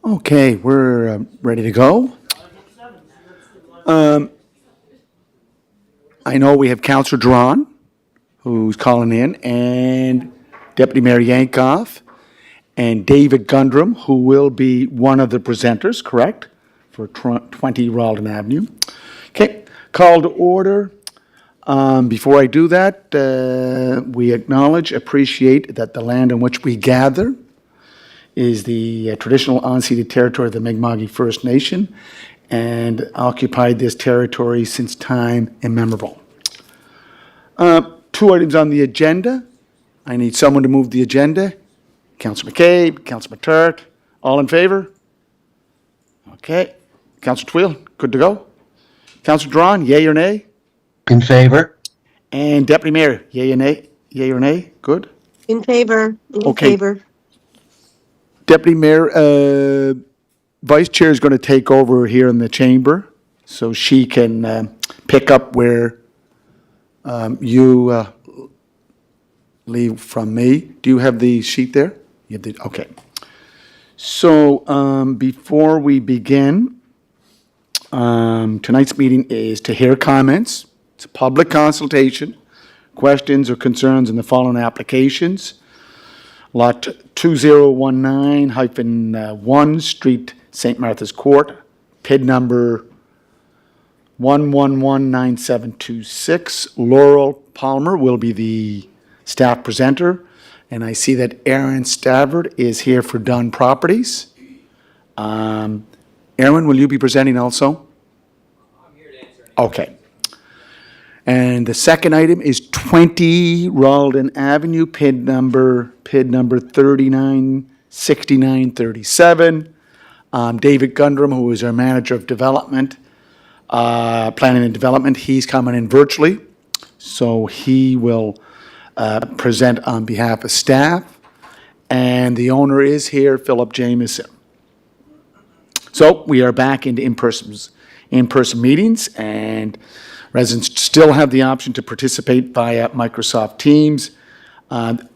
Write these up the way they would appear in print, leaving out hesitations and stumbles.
Okay, we're ready to go. I know we have Councillor Drawn, who's calling in, and Deputy Mayor Yankoff, and David Gundrum, who will be one of the presenters, correct? For 20 Rawdon Avenue. Okay, call to order. Before I do that, we acknowledge, appreciate that the land on which we gather is the traditional unceded territory of the Mi'kmaq First Nation and occupied this territory since time immemorial. Two items on the agenda. I need someone to move the agenda. Councillor McCabe, Councillor Matart, all in favour? Okay. Councillor Twill, good to go? Councillor Drawn, yea or nay? In favor. And Deputy Mayor, yea or nay? Yea or nay? Good? In favor. In Okay. favor. Deputy Mayor, Vice Chair is going to take over here in the chamber, so she can pick up where you leave from me. Do you have the sheet there? You have the, okay. So before we begin, tonight's meeting is to hear comments. It's a public consultation, questions or concerns in the following applications. Lot 2019-1 Street, St. Martha's Court, PID number 1119726. Laurel Palmer will be the staff presenter. And I see that Aaron Stavard is here for Dunn Properties. Aaron, will you be presenting also? I'm here to answer any. Okay. And the second item is 20 Rawdon Avenue, PID number 396937. David Gundrum, who is our manager of development, planning and development, he's coming in virtually. So he will present on behalf of staff. And the owner is here, Philip Jameson. So we are back into in-person meetings, and residents still have the option to participate via Microsoft Teams.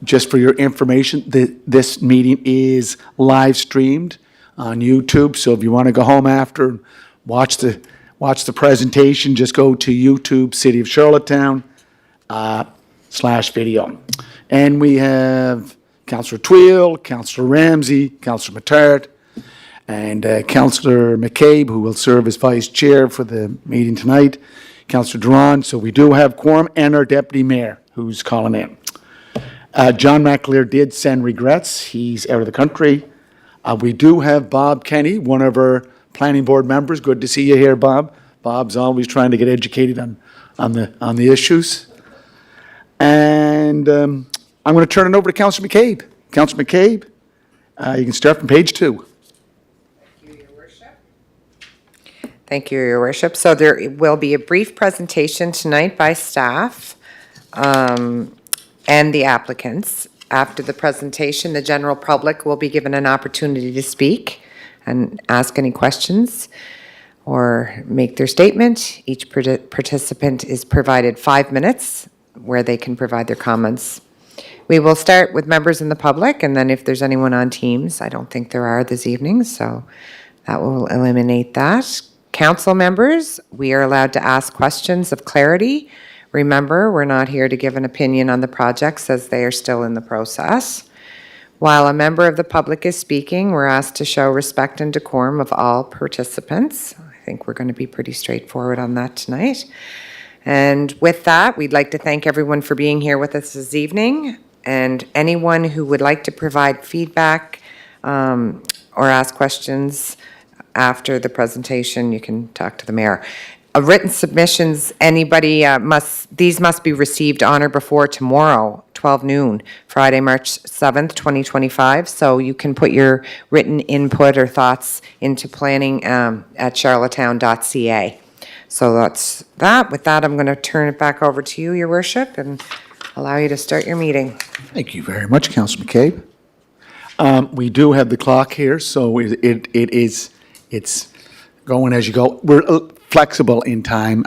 Just for your information, this meeting is live streamed on YouTube. So if you want to go home after and watch the presentation, just go to YouTube, City of Charlottetown /video. And we have Councillor Twill, Councillor Ramsey, Councillor Matart, and Councillor McCabe, who will serve as vice chair for the meeting tonight. Councillor Drawn, so we do have quorum, and our deputy mayor, who's calling in. John McAleer did send regrets. He's out of the country. We do have Bob Kenny, one of our planning board members. Good to see you here, Bob. Bob's always trying to get educated on the issues. And I'm going to turn it over to Councillor McCabe. Councillor McCabe, you can start from page 2. Thank you, Your Worship. So there will be a brief presentation tonight by staff and the applicants. After the presentation, the general public will be given an opportunity to speak and ask any questions or make their statement. Each participant is provided 5 minutes where they can provide their comments. We will start with members in the public, and then if there's anyone on Teams, I don't think there are this evening, so that will eliminate that. Council members, we are allowed to ask questions of clarity. Remember, we're not here to give an opinion on the projects as they are still in the process. While a member of the public is speaking, we're asked to show respect and decorum of all participants. I think we're going to be pretty straightforward on that tonight. And with that, we'd like to thank everyone for being here with us this evening. And anyone who would like to provide feedback or ask questions after the presentation, you can talk to the mayor. Written submissions, anybody these must be received on or before tomorrow, 12 noon, Friday, March 7th, 2025. So you can put your written input or thoughts into planning at charlottetown.ca. So that's that. With that, I'm going to turn it back over to you, Your Worship, and allow you to start your meeting. Thank you very much, Councillor McCabe. We do have the clock here, so it's going as you go. We're flexible in time.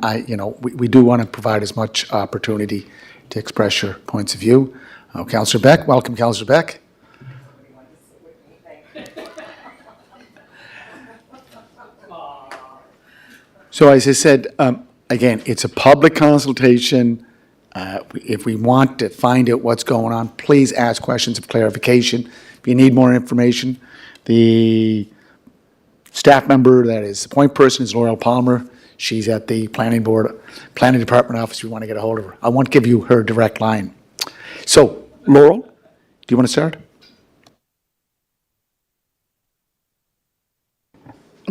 We do want to provide as much opportunity to express your points of view. Councillor Beck, welcome, Councillor Beck. So as I said, again, it's a public consultation. If we want to find out what's going on, please ask questions of clarification. If you need more information, the staff member that is the point person is Laurel Palmer. She's at the planning department office. If you want to get a hold of her. I won't give you her direct line. So, Laurel, do you want to start?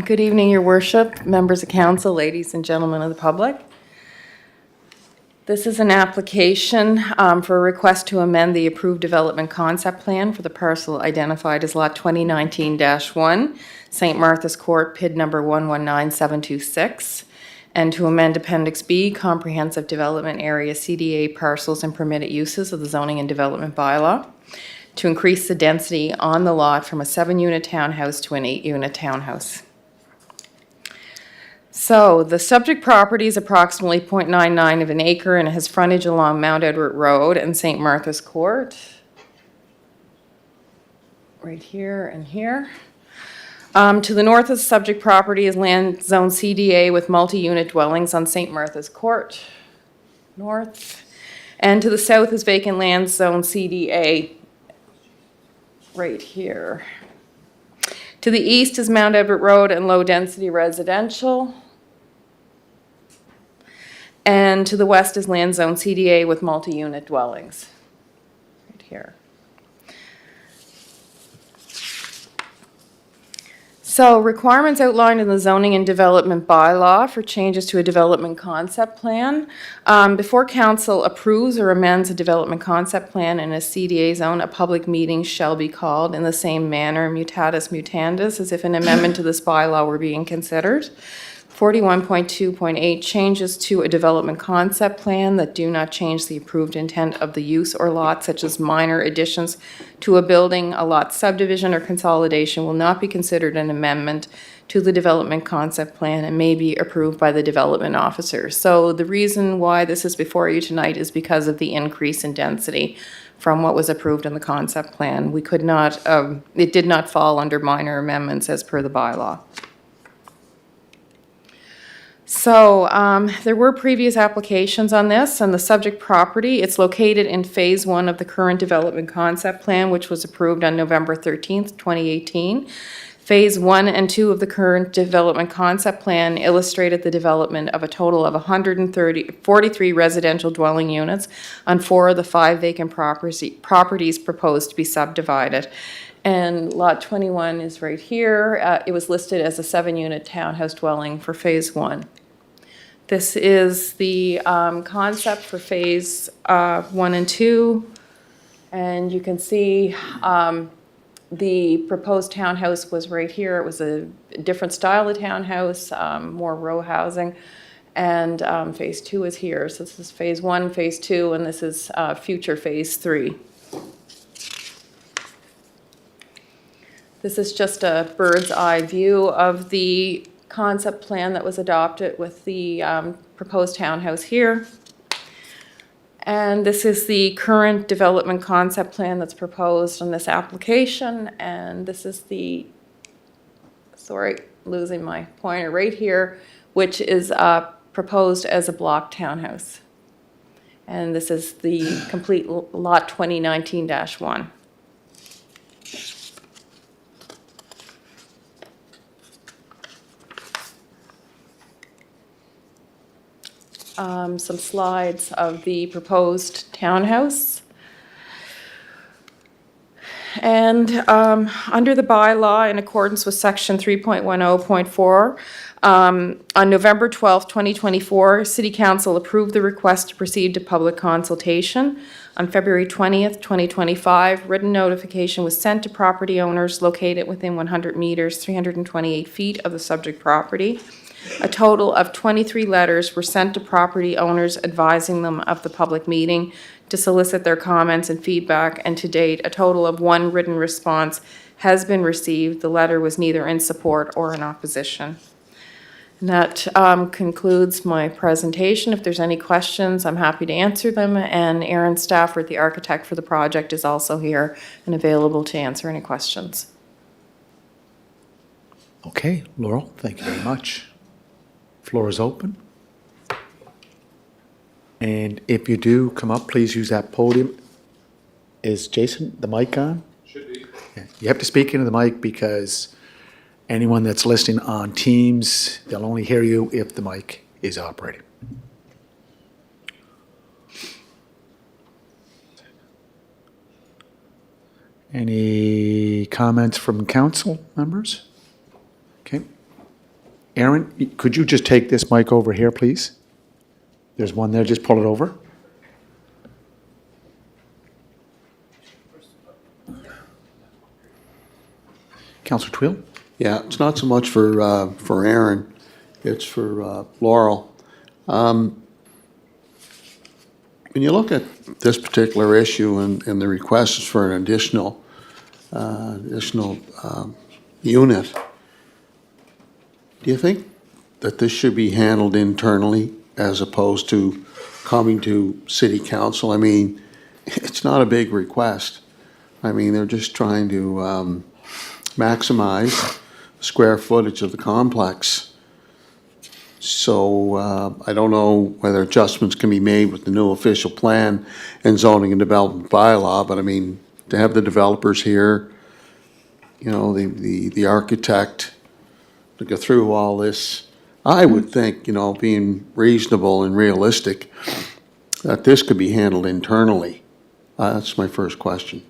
Good evening, Your Worship, members of council, ladies and gentlemen of the public. This is an application for a request to amend the approved development concept plan for the parcel identified as Lot 2019-1, St. Martha's Court, PID number 119726, and to amend Appendix B, Comprehensive Development Area CDA parcels and permitted uses of the Zoning and Development Bylaw, to increase the density on the lot from a 7-unit townhouse to an 8-unit townhouse. So the subject property is approximately 0.99 of an acre and has frontage along Mount Edward Road and St. Martha's Court. Right here and here. To the north of the subject property is land zone CDA with multi-unit dwellings on St. Martha's Court, north. And to the south is vacant land zone CDA, right here. To the east is Mount Edward Road and low-density residential. And to the west is land zone CDA with multi-unit dwellings, right here. So requirements outlined in the zoning and development bylaw for changes to a development concept plan. Before council approves or amends a development concept plan in a CDA zone, a public meeting shall be called in the same manner, mutatis mutandis, as if an amendment to this bylaw were being considered. 41.2.8 changes to a development concept plan that do not change the approved intent of the use or lot, such as minor additions to a building, a lot subdivision, or consolidation will not be considered an amendment to the development concept plan and may be approved by the development officer. So the reason why this is before you tonight is because of the increase in density from what was approved in the concept plan. We could not, it did not fall under minor amendments as per the bylaw. So there were previous applications on this, and the subject property, it's located in Phase 1 of the current development concept plan, which was approved on November 13th, 2018. Phase 1 and 2 of the current development concept plan illustrated the development of a total of 43 residential dwelling units on 4 of the 5 vacant properties proposed to be subdivided. And Lot 21 is right here. It was listed as a 7-unit townhouse dwelling for Phase 1. This is the concept for Phase 1 and 2. And you can see the proposed townhouse was right here. It was a different style of townhouse, more row housing. And Phase 2 is here. So this is Phase 1, Phase 2, and this is future Phase 3. This is just a bird's eye view of the concept plan that was adopted with the proposed townhouse here. And this is the current development concept plan that's proposed on this application. And this is the, sorry, losing my pointer right here, which is proposed as a block townhouse. And this is the complete lot 2019-1. Some slides of the proposed townhouse. And under the bylaw, in accordance with section 3.10.4, on November 12, 2024, City Council approved the request to proceed to public consultation. On February 20th, 2025, written notification was sent to property owners located within 100 meters, 328 feet of the subject property. A total of 23 letters were sent to property owners advising them of the public meeting to solicit their comments and feedback, and to date, a total of 1 written response has been received. The letter was neither in support or in opposition. And that concludes my presentation. If there's any questions, I'm happy to answer them, and Aaron Stafford, the architect for the project, is also here and available to answer any questions. Okay, Laurel, thank you very much. Floor is open. And if you do come up, please use that podium. Is Jason, the mic on? Should be. You have to speak into the mic because anyone that's listening on Teams, they'll only hear you if the mic is operating. Any comments from council members? Okay. Aaron, could you just take this mic over here, please? There's one there, just pull it over. Councillor Twill? Yeah, it's not so much for Aaron, it's for Laurel. When you look at this particular issue and the request is for an additional unit, do you think that this should be handled internally as opposed to coming to city council? I mean, it's not a big request. I mean, they're just trying to maximize the square footage of the complex. So I don't know whether adjustments can be made with the new official plan and zoning and development bylaw, but I mean, to have the developers here, you know, the architect, to go through all this, I would think, you know, being reasonable and realistic, that this could be handled internally. That's my first question.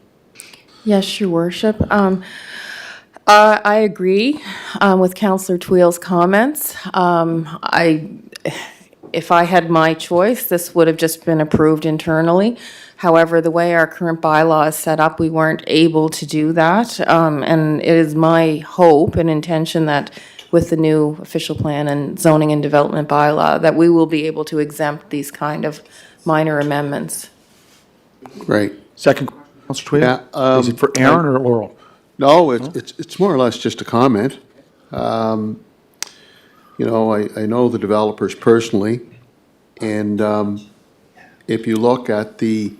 Yes, Your Worship. I agree with Councillor Tweel's comments. If I had my choice, this would have just been approved internally. However, the way our current bylaw is set up, we weren't able to do that. And it is my hope and intention that with the new official plan and zoning and development bylaw, that we will be able to exempt these kind of minor amendments. Great. Second, Councillor Twill? Yeah, Is it for Aaron or Laurel? No, it's more or less just a comment. You know, I know the developers personally, and if you look at the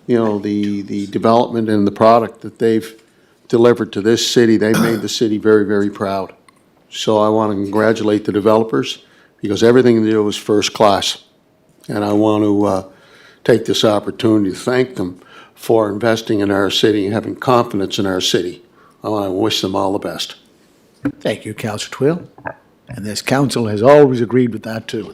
development and the product that they've delivered to this city, they've made the city very, very proud. So I want to congratulate the developers because everything they do is first class. And I want to take this opportunity to thank them for investing in our city and having confidence in our city. I want to wish them all the best. Thank you, Councillor Twill. And this council has always agreed with that too.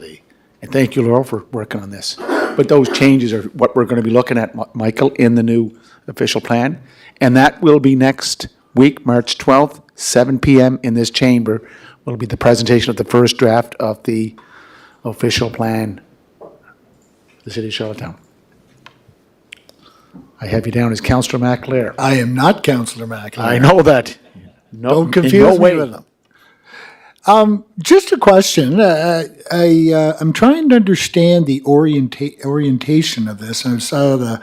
And thank you, Laurel, for working on this. But those changes are what we're going to be looking at, Michael, in the new official plan. And that will be next week, March 12th, 7 p.m. in this chamber will be the presentation of the first draft of the official plan for the city of Charlottetown. I have you down as Councillor McAleer. I am not Councillor McAleer. I know that. No, Don't in confuse no me way. with them. Just a question. I'm trying to understand the orientation of this. I saw the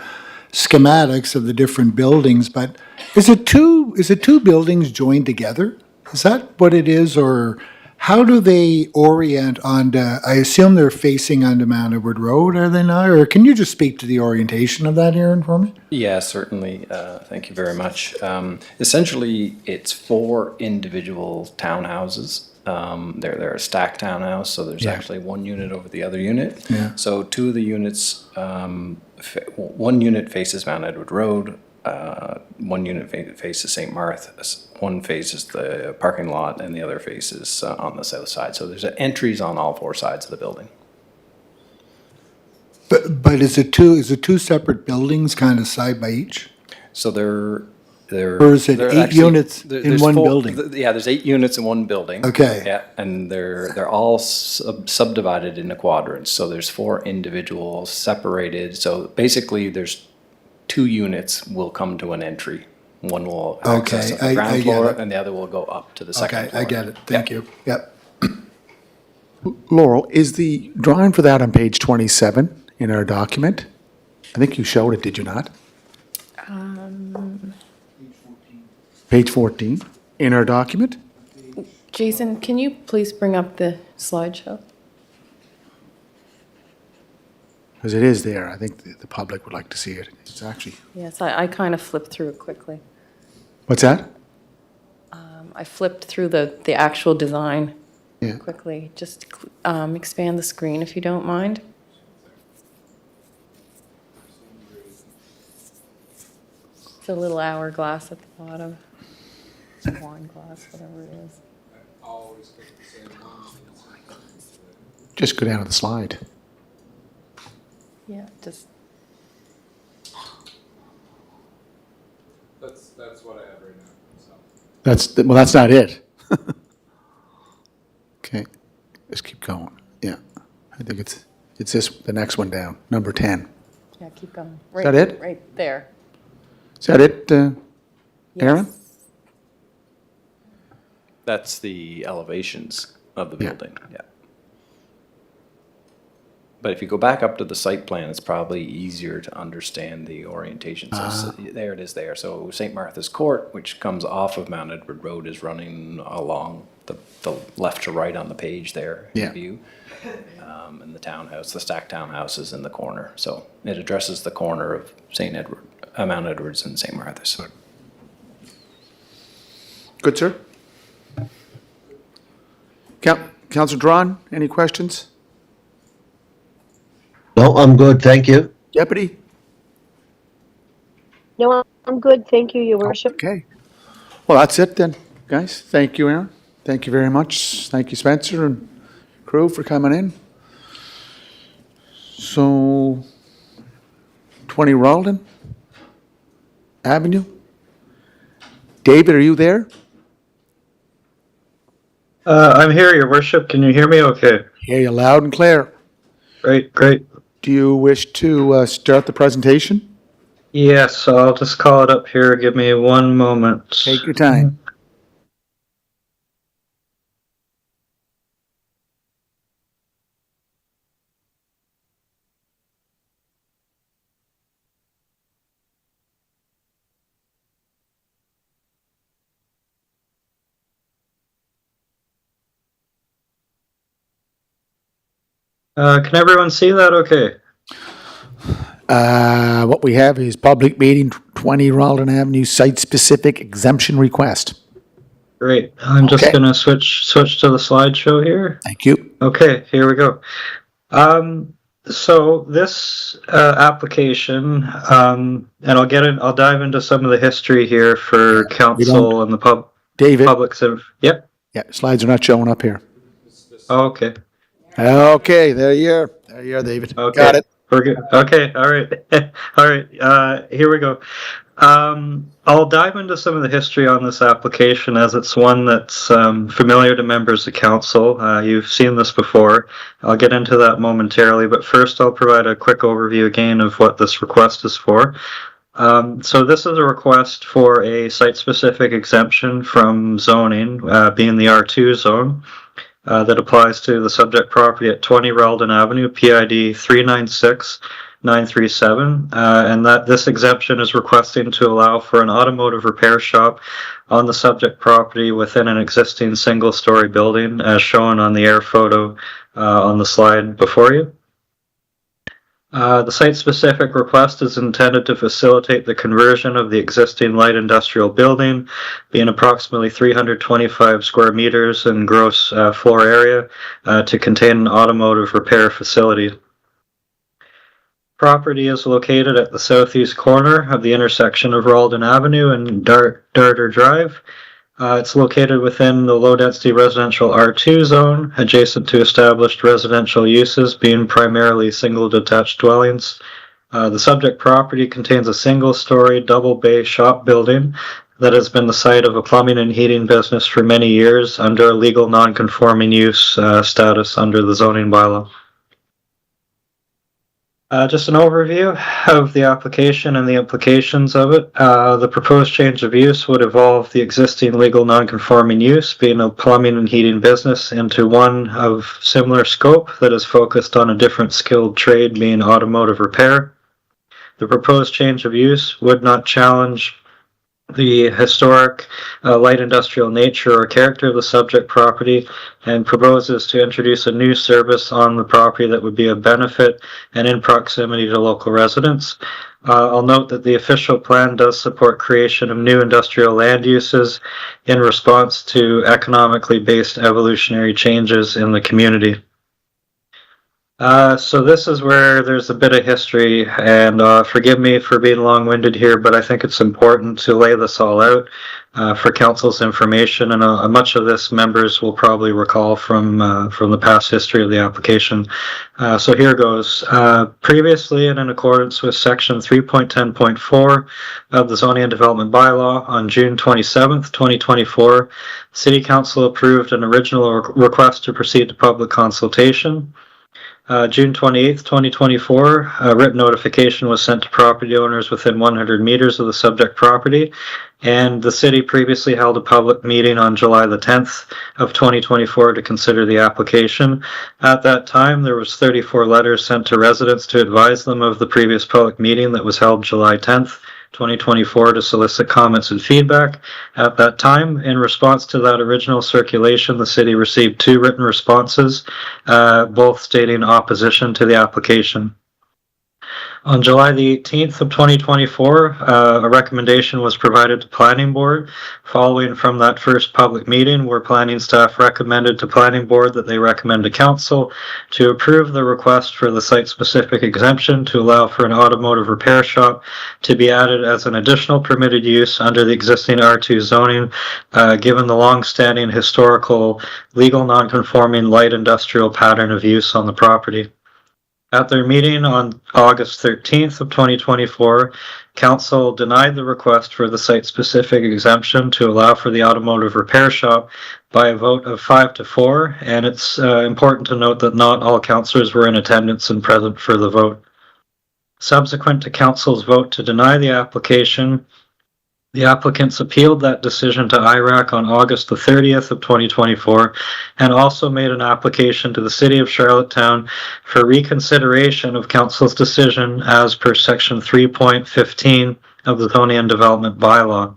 schematics of the different buildings, but is it two buildings joined together? Is that what it is, or how do they orient onto? I assume they're facing onto Mount Edward Road, are they not? Or can you just speak to the orientation of that, Aaron, for me? Yeah, certainly. Thank you very much. Essentially, it's 4 individual townhouses. They're a stacked townhouse, so there's actually one unit over the other unit. Yeah. So 2 of the units, one unit faces Mount Edward Road, one unit faces St. Martha's, one faces the parking lot, and the other faces on the south side. So there's entries on all 4 sides of the building. But is it two separate buildings, kind of side by each? So they're Or is it they're 8 units in there's one 4 building? Yeah, there's 8 units in one building. Okay. Yeah, and they're all subdivided into quadrants. So there's 4 individual separated. So basically, there's 2 units will come to an entry. One will access Okay, the ground I get floor, it. and the other will go up to the second Okay, floor. I get it. Thank you. Yep. Laurel, is the drawing for that on page 27 in our document? I think you showed it, did you not? Page 14 in our document? Jason, can you please bring up the slideshow? Because it is there. I think the public would like to see it. It's actually, Yes, I kind of flipped through it quickly. what's that? I flipped through the actual design. Yeah. quickly just expand the screen if you don't mind. It's a little hourglass at the bottom. Wine glass, whatever it is. Just go down to the slide. Yeah, just, That's what I have right now, so. Well, that's not it. Okay, just keep going. Yeah, I think it's this, the next one down, number 10. yeah, keep going. Is that it? Right there. Is that it, Aaron? Yes. That's the elevations of the Yeah. building, yeah. But if you go back up to the site plan, it's probably easier to understand the orientation. So there it is there. So St. Martha's Court, which comes off of Mount Edward Road, is running along the left to right on the page there Yeah. in view. And the townhouse, the stacked townhouse is in the corner. So it addresses the corner of Mount Edwards and St. Martha's. Good, sir? Councilor Drawn, any questions? No, I'm good, thank you. Deputy? No, I'm good. Thank you, Your Worship. Okay. Well, that's it then, guys. Thank you, Aaron. Thank you very much. Thank you, Spencer and crew, for coming in. So, 20 Ralden Avenue. David, are you there? I'm here, Your Worship. Can you hear me okay? Hear you loud and clear. Great, great. Do you wish to start the presentation? Yes, so I'll just call it up here. Give me one moment. Take your time. Can everyone see that okay? What we have is public meeting, 20 Ralden Avenue, site-specific exemption request. Great. I'm just Okay. gonna switch to the slideshow here. Thank you. Okay, here we go. So this application, and I'll dive into some of the history here for council and the David, public's. Yep. yeah, slides are not showing up here. Oh, okay. Okay, there you are. There you are, David. Okay. Got it. We're good. Okay. All right. All right. Here we go. I'll dive into some of the history on this application as it's one that's familiar to members of council. You've seen this before. I'll get into that momentarily, but first I'll provide a quick overview again of what this request is for. So this is a request for a site-specific exemption from zoning, being the R2 zone. That applies to the subject property at 20 Ralden Avenue, PID 396937, and that this exemption is requesting to allow for an automotive repair shop on the subject property within an existing single-story building, as shown on the air photo on the slide before you. The site-specific request is intended to facilitate the conversion of the existing light industrial building, being approximately 325 square meters in gross floor area, to contain an automotive repair facility. Property is located at the southeast corner of the intersection of Ralden Avenue and Darter Drive. It's located within the low-density residential R2 zone, adjacent to established residential uses, being primarily single detached dwellings. The subject property contains a single-story, double-bay shop building that has been the site of a plumbing and heating business for many years under a legal non-conforming use status under the zoning bylaw. Just an overview of the application and the implications of it. The proposed change of use would evolve the existing legal non-conforming use, being a plumbing and heating business, into one of similar scope that is focused on a different skilled trade, being automotive repair. The proposed change of use would not challenge the historic light industrial nature or character of the subject property, and proposes to introduce a new service on the property that would be of benefit and in proximity to local residents. I'll note that the official plan does support creation of new industrial land uses in response to economically based evolutionary changes in the community. So this is where there's a bit of history, and forgive me for being long-winded here, but I think it's important to lay this all out for council's information, and much of this members will probably recall from the past history of the application. So here goes. Previously, and in accordance with section 3.10.4 of the Zoning and Development Bylaw, on June 27th, 2024, City Council approved an original request to proceed to public consultation. June 28th, 2024, a written notification was sent to property owners within 100 meters of the subject property, and the city previously held a public meeting on July the 10th of 2024 to consider the application. At that time, there was 34 letters sent to residents to advise them of the previous public meeting that was held July 10th, 2024 to solicit comments and feedback. At that time, in response to that original circulation, the city received 2 written responses, both stating opposition to the application. On July the 18th of 2024, a recommendation was provided to Planning Board following from that first public meeting where planning staff recommended to Planning Board that they recommend to Council to approve the request for the site-specific exemption to allow for an automotive repair shop to be added as an additional permitted use under the existing R2 zoning, given the long-standing historical legal non-conforming light industrial pattern of use on the property. At their meeting on August 13th of 2024, Council denied the request for the site-specific exemption to allow for the automotive repair shop by a vote of 5-4, and it's important to note that not all councillors were in attendance and present for the vote. Subsequent to Council's vote to deny the application, the applicants appealed that decision to IRAC on August the 30th of 2024 and also made an application to the City of Charlottetown for reconsideration of Council's decision as per section 3.15 of the Zoning and Development Bylaw.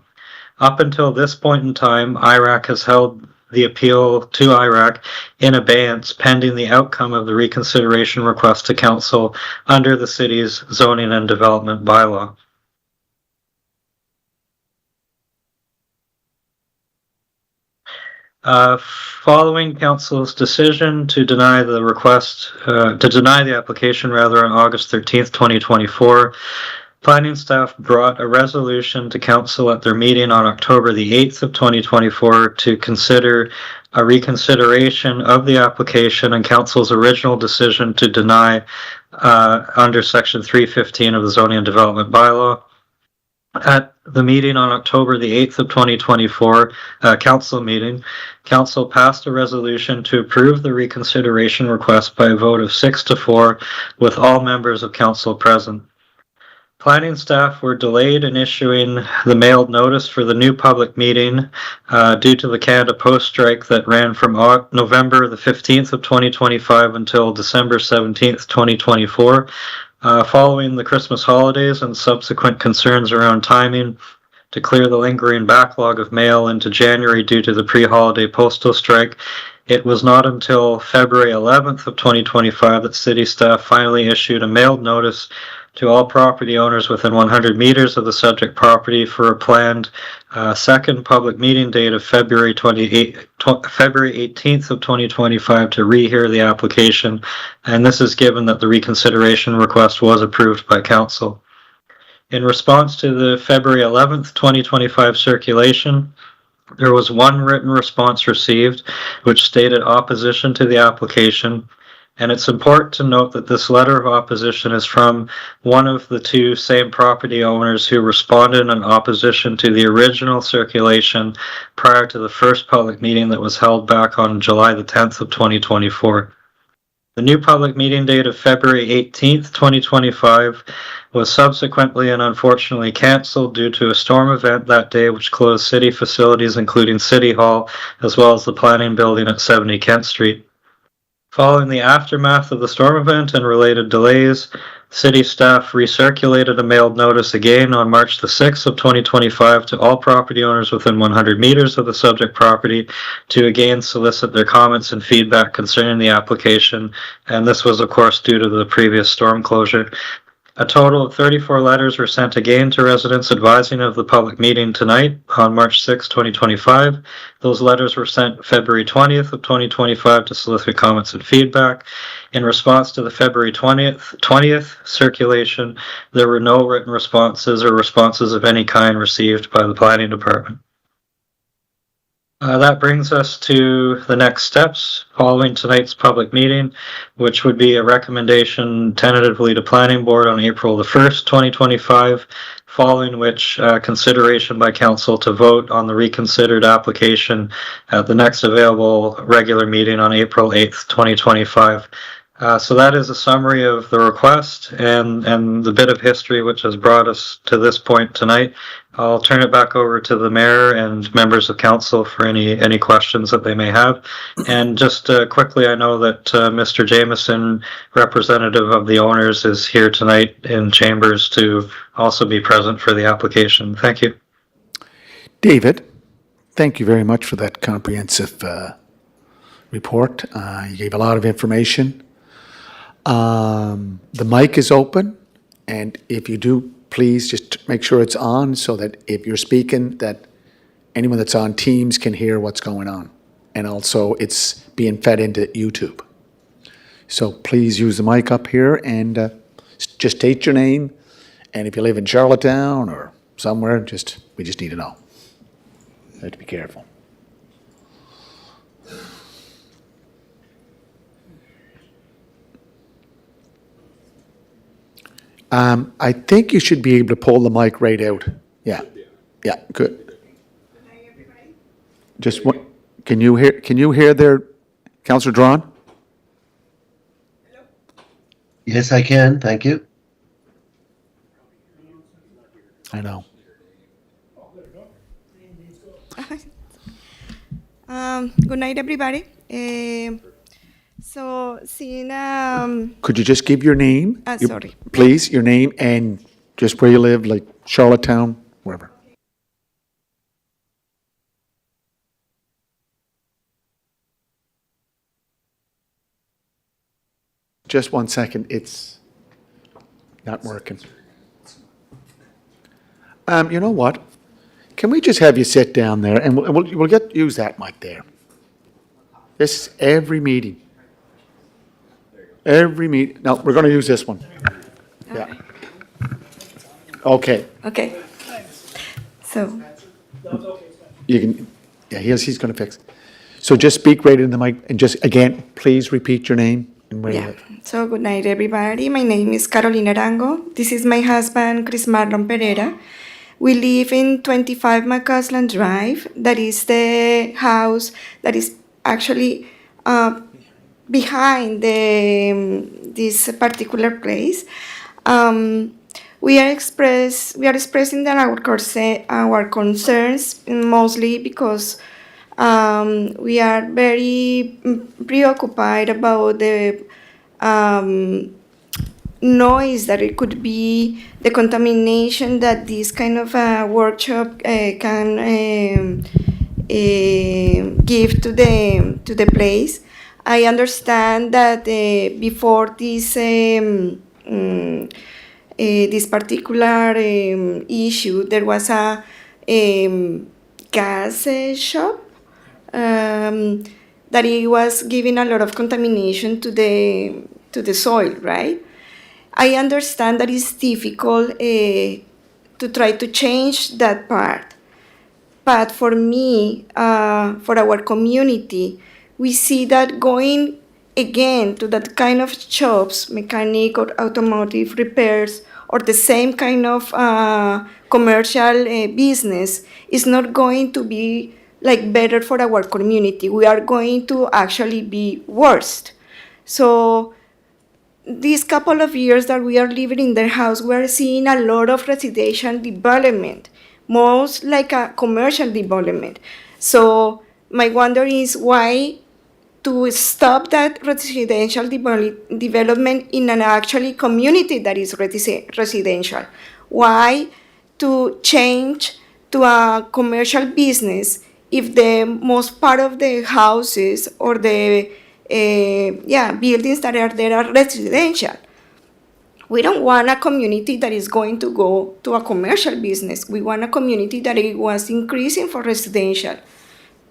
Up until this point in time, IRAC has held the appeal to IRAC in abeyance pending the outcome of the reconsideration request to Council under the City's Zoning and Development Bylaw. Following Council's decision to deny the application on August 13th, 2024, Planning staff brought a resolution to Council at their meeting on October the 8th of 2024 to consider a reconsideration of the application and Council's original decision to deny under Section 315 of the Zoning and Development Bylaw. At the meeting on October the 8th of 2024, Council meeting, Council passed a resolution to approve the reconsideration request by a vote of 6-4 with all members of Council present. Planning staff were delayed in issuing the mailed notice for the new public meeting due to the Canada Post strike that ran from November the 15th of 2025 until December 17th, 2024. Following the Christmas holidays and subsequent concerns around timing to clear the lingering backlog of mail into January due to the pre-holiday postal strike, it was not until February 11th of 2025 that city staff finally issued a mailed notice to all property owners within 100 meters of the subject property for a planned second public meeting date of February 18th of 2025 to rehear the application, and this is given that the reconsideration request was approved by Council. In response to the February 11th, 2025 circulation, there was one written response received which stated opposition to the application. And it's important to note that this letter of opposition is from one of the two same property owners who responded in opposition to the original circulation prior to the first public meeting that was held back on July the 10th of 2024. The new public meeting date of February 18th, 2025 was subsequently and unfortunately cancelled due to a storm event that day which closed city facilities including City Hall as well as the planning building at 70 Kent Street. Following the aftermath of the storm event and related delays, city staff recirculated a mailed notice again on March the 6th of 2025 to all property owners within 100 meters of the subject property to again solicit their comments and feedback concerning the application. And this was, of course, due to the previous storm closure. A total of 34 letters were sent again to residents advising of the public meeting tonight on March 6, 2025. Those letters were sent February 20th of 2025 to solicit comments and feedback. In response to the February 20th circulation, there were no written responses or responses of any kind received by the planning department. That brings us to the next steps following tonight's public meeting, which would be a recommendation tentatively to Planning Board on April the 1st, 2025, following which consideration by council to vote on the reconsidered application at the next available regular meeting on April 8th, 2025. So that is a summary of the request and the bit of history which has brought us to this point tonight. I'll turn it back over to the mayor and members of council for any questions that they may have. And just quickly, I know that Mr. Jameson, representative of the owners, is here tonight in chambers to also be present for the application. Thank you. David, thank you very much for that comprehensive report. You gave a lot of information. The mic is open, and if you do, please just make sure it's on so that if you're speaking, that anyone that's on Teams can hear what's going on. And also, it's being fed into YouTube. So please use the mic up here and just state your name. And if you live in Charlottetown or somewhere, we just need to know. You have to be careful. I think you should be able to pull the mic right out. Yeah, yeah, good. Just one, can you hear there, Councillor Drawn? Yes, I can. Thank you. I know. Good night, everybody. So, seeing Could you just give your name? sorry. Please, your name and just where you live, like Charlottetown, wherever. Just 1 second, it's not working. You know what? Can we just have you sit down there and we'll use that mic there. This every meeting. Every meeting. No, we're going to use this one. Yeah. Okay. Okay. So, You can. Yeah, he's going to fix. So just speak right in the mic and just again, please repeat your name and where you yeah. live. So, good night, everybody. My name is Carolina Arango. This is my husband, Chris Marlon Pereira. We live in 25 McCausland Drive. That is the house that is actually behind this particular place. We are expressing that our concerns mostly because we are very preoccupied about the noise that it could be, the contamination that this kind of workshop can give to the place. I understand that before this this particular issue, there was a gas shop that it was giving a lot of contamination to the soil, right? I understand that it's difficult to try to change that part, but for me, for our community, we see that going again to that kind of shops, mechanic or automotive repairs, or the same kind of commercial business is not going to be like better for our community. We are going to actually be worse. So these couple of years that we are living in their house, we are seeing a lot of residential development, most like a commercial development. So my wonder is why to stop that residential development in an actually community that is residential. Why to change to a commercial business if the most part of the houses or the buildings that are there are residential? We don't want a community that is going to go to a commercial business. We want a community that it was increasing for residential,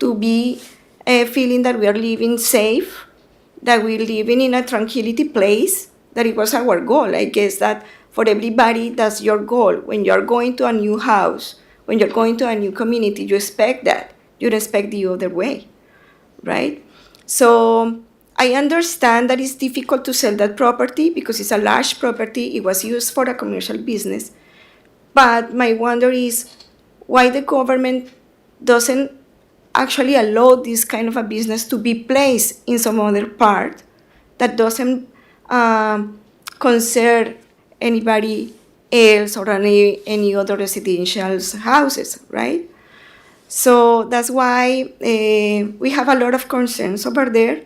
to be feeling that we are living safe, that we're living in a tranquility place, that it was our goal. I guess that for everybody, that's your goal. When you're going to a new house, when you're going to a new community, you expect that. You don't expect the other way, right? So I understand that it's difficult to sell that property because it's a large property. It was used for a commercial business. But my wonder is why the government doesn't actually allow this kind of a business to be placed in some other part that doesn't concern anybody else or any other residential houses, right? So that's why we have a lot of concerns over there.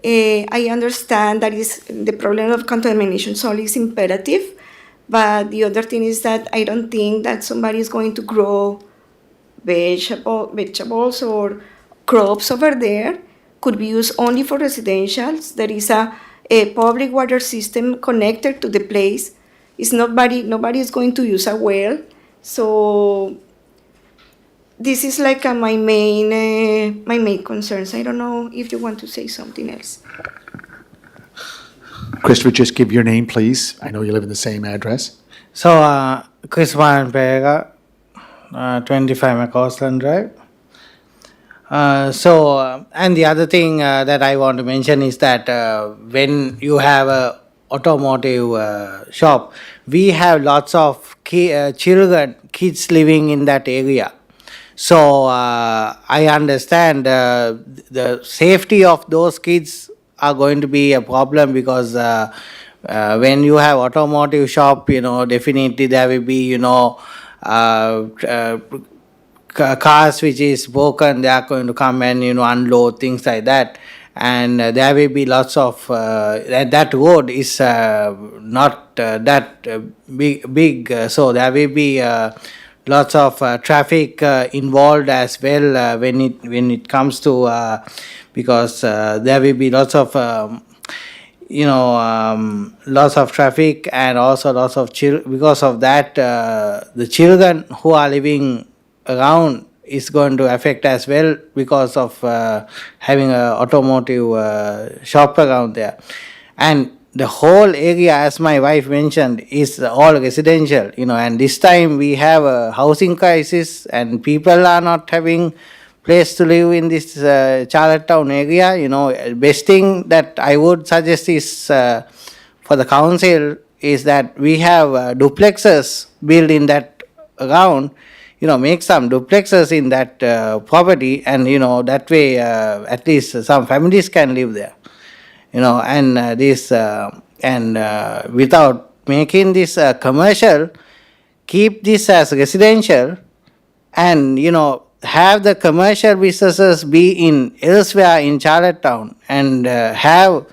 I understand that is the problem of contamination soil is imperative, but the other thing is that I don't think that somebody is going to grow vegetables or crops over there. Could be used only for residentials. There is a public water system connected to the place. It's nobody is going to use a well. So this is like my main concerns. I don't know if you want to say something else. Christopher, just give your name, please. I know you live in the same address. So, Chris Van Pega, 25 McCausland Drive. And the other thing that I want to mention is that when you have a automotive shop, we have lots of kids living in that area. So I understand the safety of those kids are going to be a problem because when you have automotive shop, definitely there will be, cars which is broken, they are going to come and, unload things like that. And there will be lots of, that road is not that big, so there will be lots of traffic involved as well when it comes to, because there will be lots of, lots of traffic and also lots of because of that, the children who are living around is going to affect as well because of having an automotive shop around there. And the whole area, as my wife mentioned, is all residential, and this time we have a housing crisis and people are not having place to live in this Charlottetown area. Best thing that I would suggest is for the council is that we have duplexes built in that around, make some duplexes in that property, and that way at least some families can live there. And this and without making this commercial, keep this as residential, and have the commercial businesses be in elsewhere in Charlottetown, and have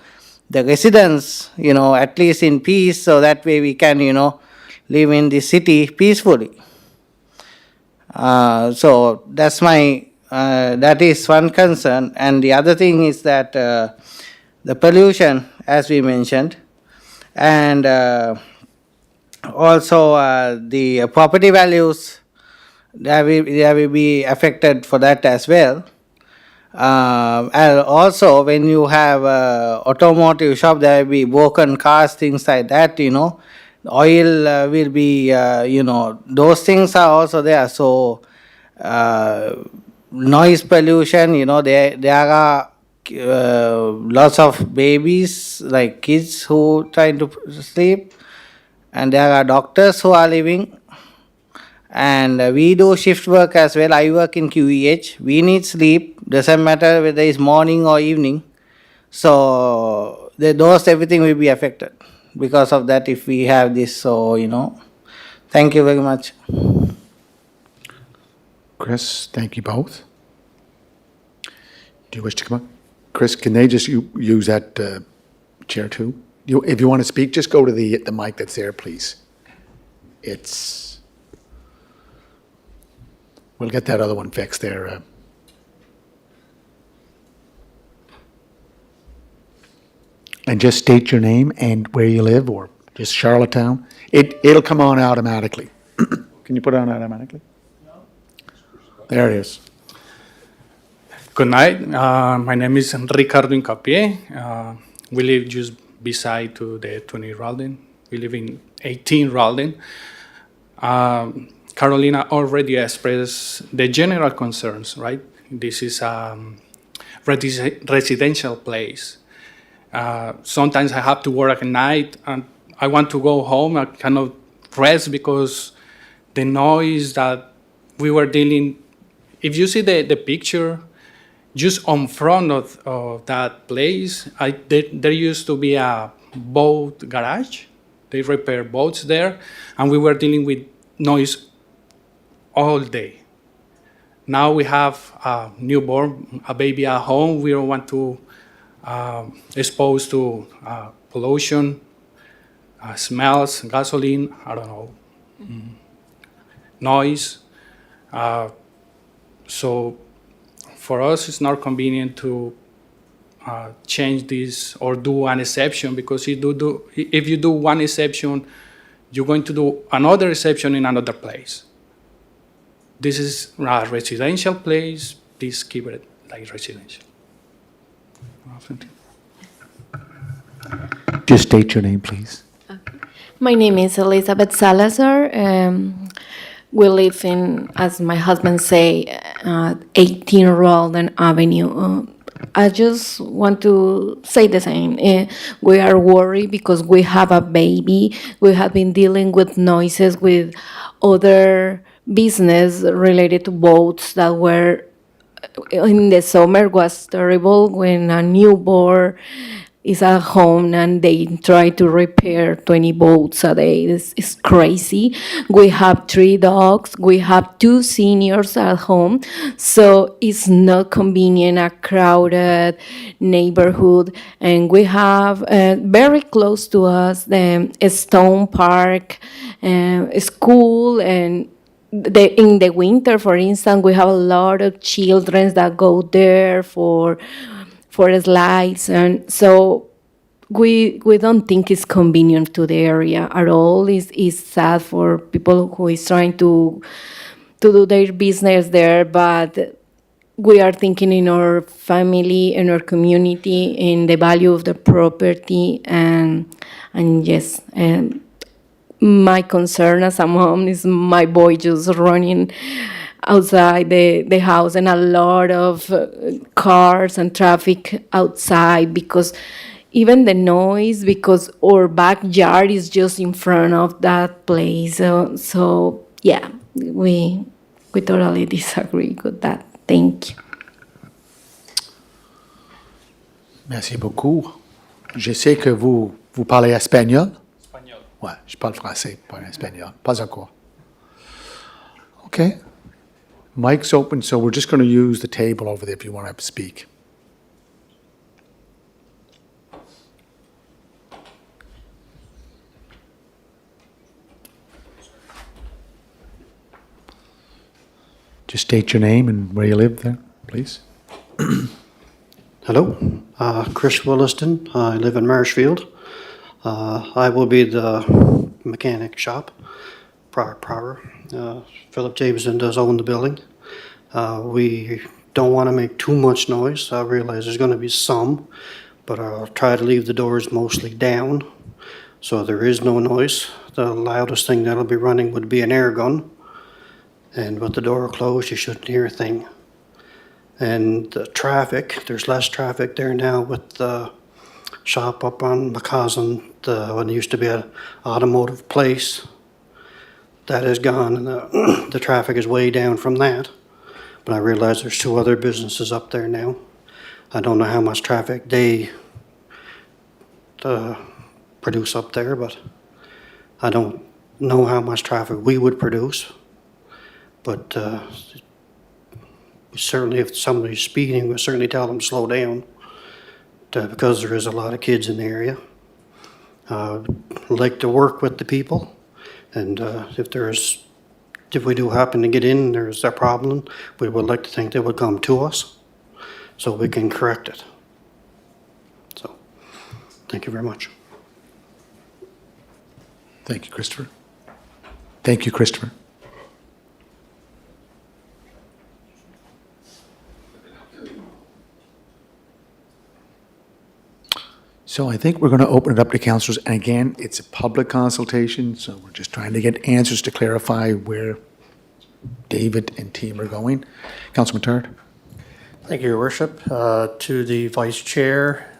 the residents at least in peace, so that way we can live in the city peacefully. So that's that is one concern. And the other thing is that the pollution, as we mentioned, and also the property values, they will be affected for that as well. And also when you have automotive shop, there will be broken cars, things like that, oil will be, those things are also there. So noise pollution, there are lots of babies, like kids who trying to sleep, and there are doctors who are living, and we do shift work as well. I work in QEH. We need sleep, doesn't matter whether it's morning or evening. So everything will be affected because of that if we have this. So thank you very much. Chris, thank you both. Do you wish to come up? Chris, can they just use that chair too? If you want to speak, just go to the mic that's there, please. We'll get that other one fixed there. And just state your name and where you live, or just Charlottetown. It'll come on automatically. Can you put it on automatically? There it is. Good night. My name is Ricardo Incapié. We live just beside to the 20 Ralden. We live in 18 Ralden. Carolina already expressed the general concerns, right? This is a residential place. Sometimes I have to work at night and I want to go home. I cannot rest because the noise that we were dealing. If you see the picture, just on front of that place, there used to be a boat garage. They repair boats there, and we were dealing with noise all day. Now we have a newborn, a baby at home. We don't want to expose to pollution, smells, gasoline, I don't know, noise. So for us, it's not convenient to change this or do an exception, because if you do one exception, you're going to do another exception in another place. This is a residential place. Please keep it like residential. Just state your name, please. My name is Elizabeth Salazar. We live in, as my husband say, 18 Ralden Avenue. I just want to say the same. We are worried because we have a baby. We have been dealing with noises with other business related to boats that were in the summer was terrible when a newborn is at home and they try to repair 20 boats a day. It's crazy. We have 3 dogs. We have 2 seniors at home. So it's not convenient, a crowded neighborhood. And we have very close to us the Stone Park school, and in the winter, for instance, we have a lot of children that go there for slides, and so we don't think it's convenient to the area at all. It's sad for people who is trying to do their business there, but we are thinking in our family, in our community, in the value of the property, and yes, and my concern as a mom is my boy just running outside the house, and a lot of cars and traffic outside, because even the noise, because our backyard is just in front of that place. So yeah, we totally disagree with that. Thank you. Merci beaucoup. Je sais que vous parlez espagnol. Ouais, je parle français, pas espagnol. Pas encore. Okay. Mic's open, so we're just going to use the table over there if you want to speak. Just state your name and where you live there, please. Hello, Chris Williston. I live in Marshfield. I will be the mechanic shop prior. Philip Jameson does own the building. We don't want to make too much noise. I realize there's going to be some, but I'll try to leave the doors mostly down so there is no noise. The loudest thing that'll be running would be an air gun, and with the door closed, you shouldn't hear a thing. And the traffic, there's less traffic there now with the shop up on McCausland, when it used to be an automotive place. That is gone, and the traffic is way down from that. But I realize there's 2 other businesses up there now. I don't know how much traffic they produce up there, but I don't know how much traffic we would produce. But certainly if somebody's speeding, we'll certainly tell them slow down. because there is a lot of kids in the area, like to work with the people. And if we do happen to get in, there's a problem, we would like to think they would come to us so we can correct it. So, thank you very much. Thank you, Christopher. Thank you, Christopher. So I think we're going to open it up to councilors. And again, it's a public consultation, so we're just trying to get answers to clarify where David and team are going. Councilman Tard? Thank you, Your Worship. To the Vice Chair,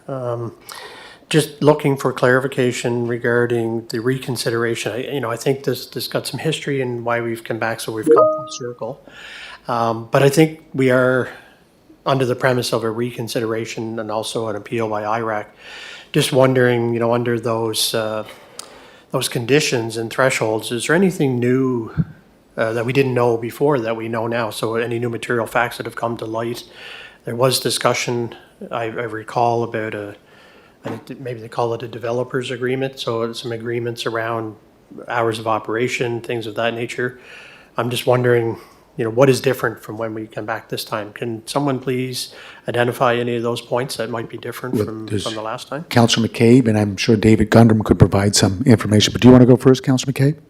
just looking for clarification regarding the reconsideration. I think this got some history and why we've come back, so we've come full circle. But I think we are under the premise of a reconsideration and also an appeal by IRAC. Just wondering, under those conditions and thresholds, is there anything new that we didn't know before that we know now? So any new material facts that have come to light? There was discussion, I recall, about maybe they call it a developer's agreement. So some agreements around hours of operation, things of that nature. I'm just wondering, what is different from when we come back this time? Can someone please identify any of those points that might be different from the last time? Councilor McCabe, and I'm sure David Gundrum could provide some information. But do you want to go first, Councilor McCabe?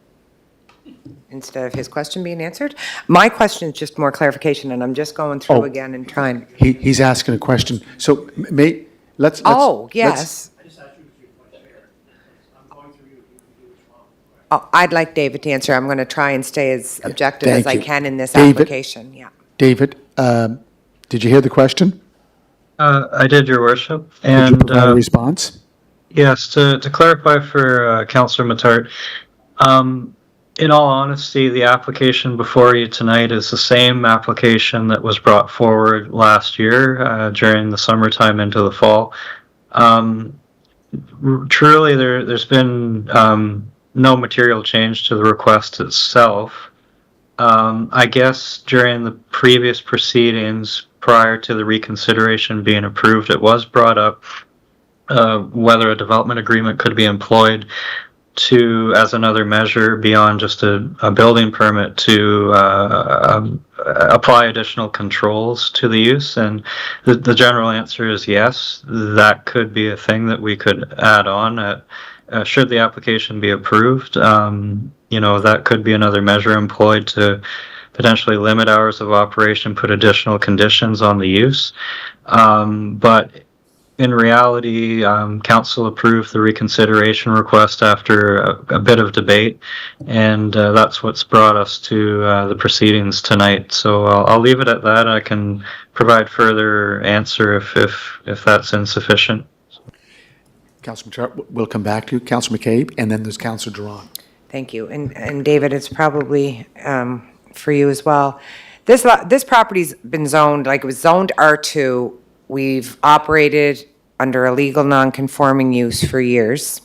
Instead of his question being answered? My question is just more clarification, and I'm just going through again and trying. He's asking a question. So let's. Oh, yes. Oh, I'd like David to answer. I'm going to try and stay as objective as I can in this application. Yeah. David, did you hear the question? I did, Your Worship. Did And you provide a response? yes, to clarify for Councillor Matart, in all honesty, the application before you tonight is the same application that was brought forward last year during the summertime into the fall. Truly, there's been no material change to the request itself. I guess during the previous proceedings, prior to the reconsideration being approved, it was brought up whether a development agreement could be employed as another measure beyond just a building permit to apply additional controls to the use. And the general answer is yes, that could be a thing that we could add on should the application be approved. That could be another measure employed to potentially limit hours of operation, put additional conditions on the use. But in reality, council approved the reconsideration request after a bit of debate, and that's what's brought us to the proceedings tonight. So I'll leave it at that. I can provide further answer if that's insufficient. Councilor Matart, we'll come back to you. Councilor McCabe, and then there's Councilor Duran. Thank you. And David, it's probably for you as well. This property's been zoned, like it was zoned R2. We've operated under a legal non-conforming use for years.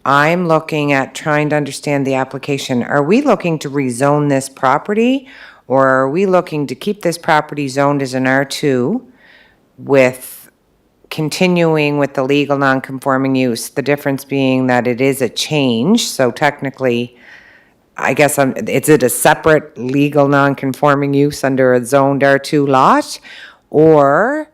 I'm looking at trying to understand the application. Are we looking to rezone this property, or are we looking to keep this property zoned as an R2 with continuing with the legal non-conforming use? The difference being that it is a change, so technically, I guess, is it a separate legal non-conforming use under a zoned R2 lot? Or,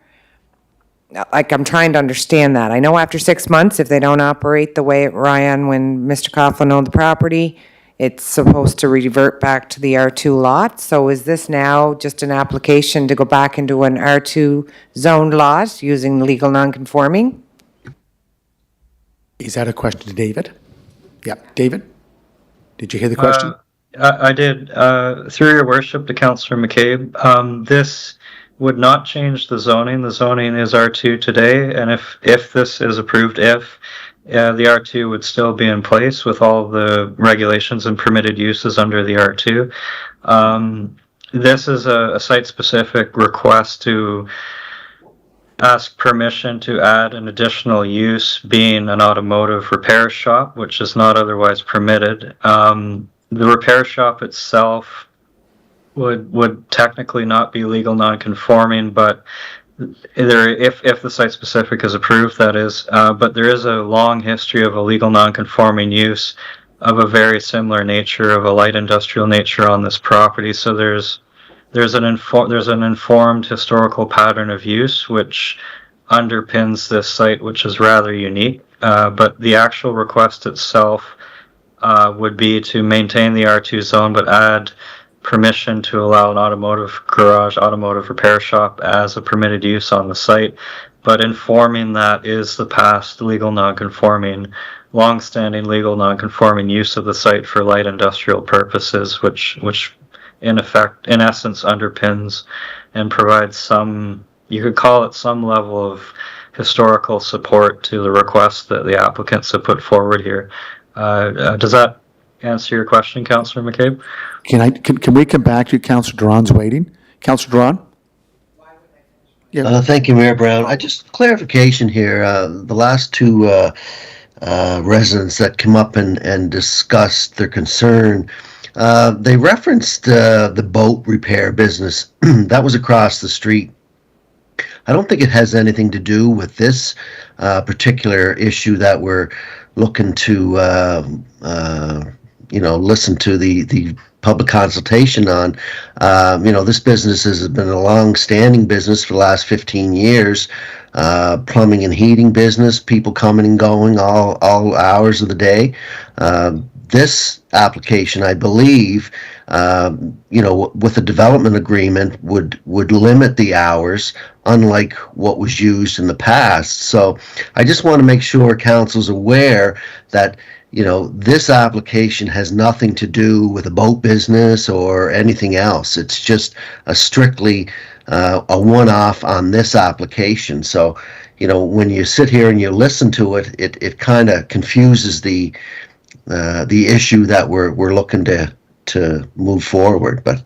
I'm trying to understand that. I know after 6 months, if they don't operate the way it ran when Mr. Coughlin owned the property, it's supposed to revert back to the R2 lot. So is this now just an application to go back into an R2 zoned lot using legal non-conforming? Is that a question to David? Yeah, David? Did you hear the question? I did. Through your worship to Councillor McCabe, this would not change the zoning. The zoning is R2 today, and if this is approved, the R2 would still be in place with all the regulations and permitted uses under the R2. This is a site-specific request to ask permission to add an additional use, being an automotive repair shop, which is not otherwise permitted. The repair shop itself would technically not be legal non-conforming, but if the site-specific is approved, that is, but there is a long history of illegal non-conforming use of a very similar nature, of a light industrial nature on this property. So there's an informed historical pattern of use which underpins this site, which is rather unique. But the actual request itself would be to maintain the R2 zone, but add permission to allow an automotive garage, automotive repair shop as a permitted use on the site. But informing that is the past legal non-conforming, long-standing legal non-conforming use of the site for light industrial purposes, which in essence underpins and provides some, you could call it some level of historical support to the request that the applicants have put forward here. Does that answer your question, Councillor McCabe? Can we come back to Councillor Duran's waiting? Councillor Duran? Thank you, Mayor Brown. Just clarification here. The last two residents that come up and discussed their concern, they referenced the boat repair business that was across the street. I don't think it has anything to do with this particular issue that we're looking to listen to the public consultation on. This business has been a long-standing business for the last 15 years. Plumbing and heating business, people coming and going all hours of the day. This application, I believe, with a development agreement would limit the hours, unlike what was used in the past. So I just want to make sure council's aware that this application has nothing to do with a boat business or anything else. It's just a strictly a one-off on this application. So, when you sit here and you listen to it, it kind of confuses the issue that we're looking to move forward. But,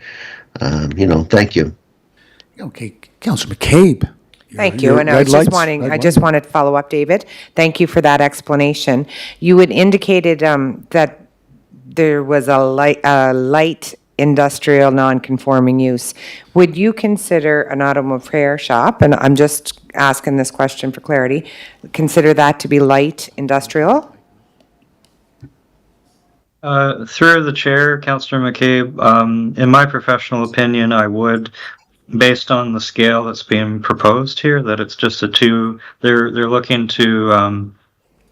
thank you. Okay, Councillor McCabe. Thank you, and I just wanted to follow up, David. Thank you for that explanation. You had indicated that there was a light industrial non-conforming use. Would you consider an automobile repair shop, and I'm just asking this question for clarity, consider that to be light industrial? Through the chair, Councillor McCabe, in my professional opinion, I would, based on the scale that's being proposed here, that it's just they're looking to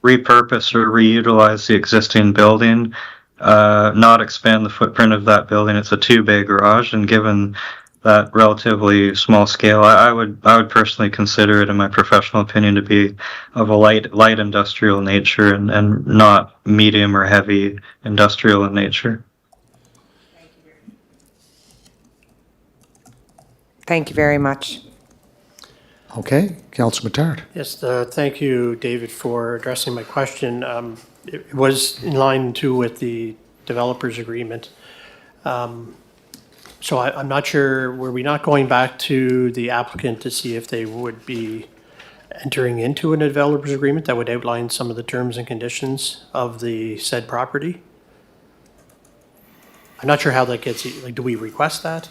repurpose or reutilize the existing building, not expand the footprint of that building. It's a two-bay garage, and given that relatively small scale, I would personally consider it, in my professional opinion, to be of a light industrial nature and not medium or heavy industrial in nature. Thank you very much. Okay, Councillor Matard. Yes, thank you, David, for addressing my question. It was in line too with the developers agreement. So I'm not sure, were we not going back to the applicant to see if they would be entering into a developers agreement that would outline some of the terms and conditions of the said property? I'm not sure how that gets, do we request that?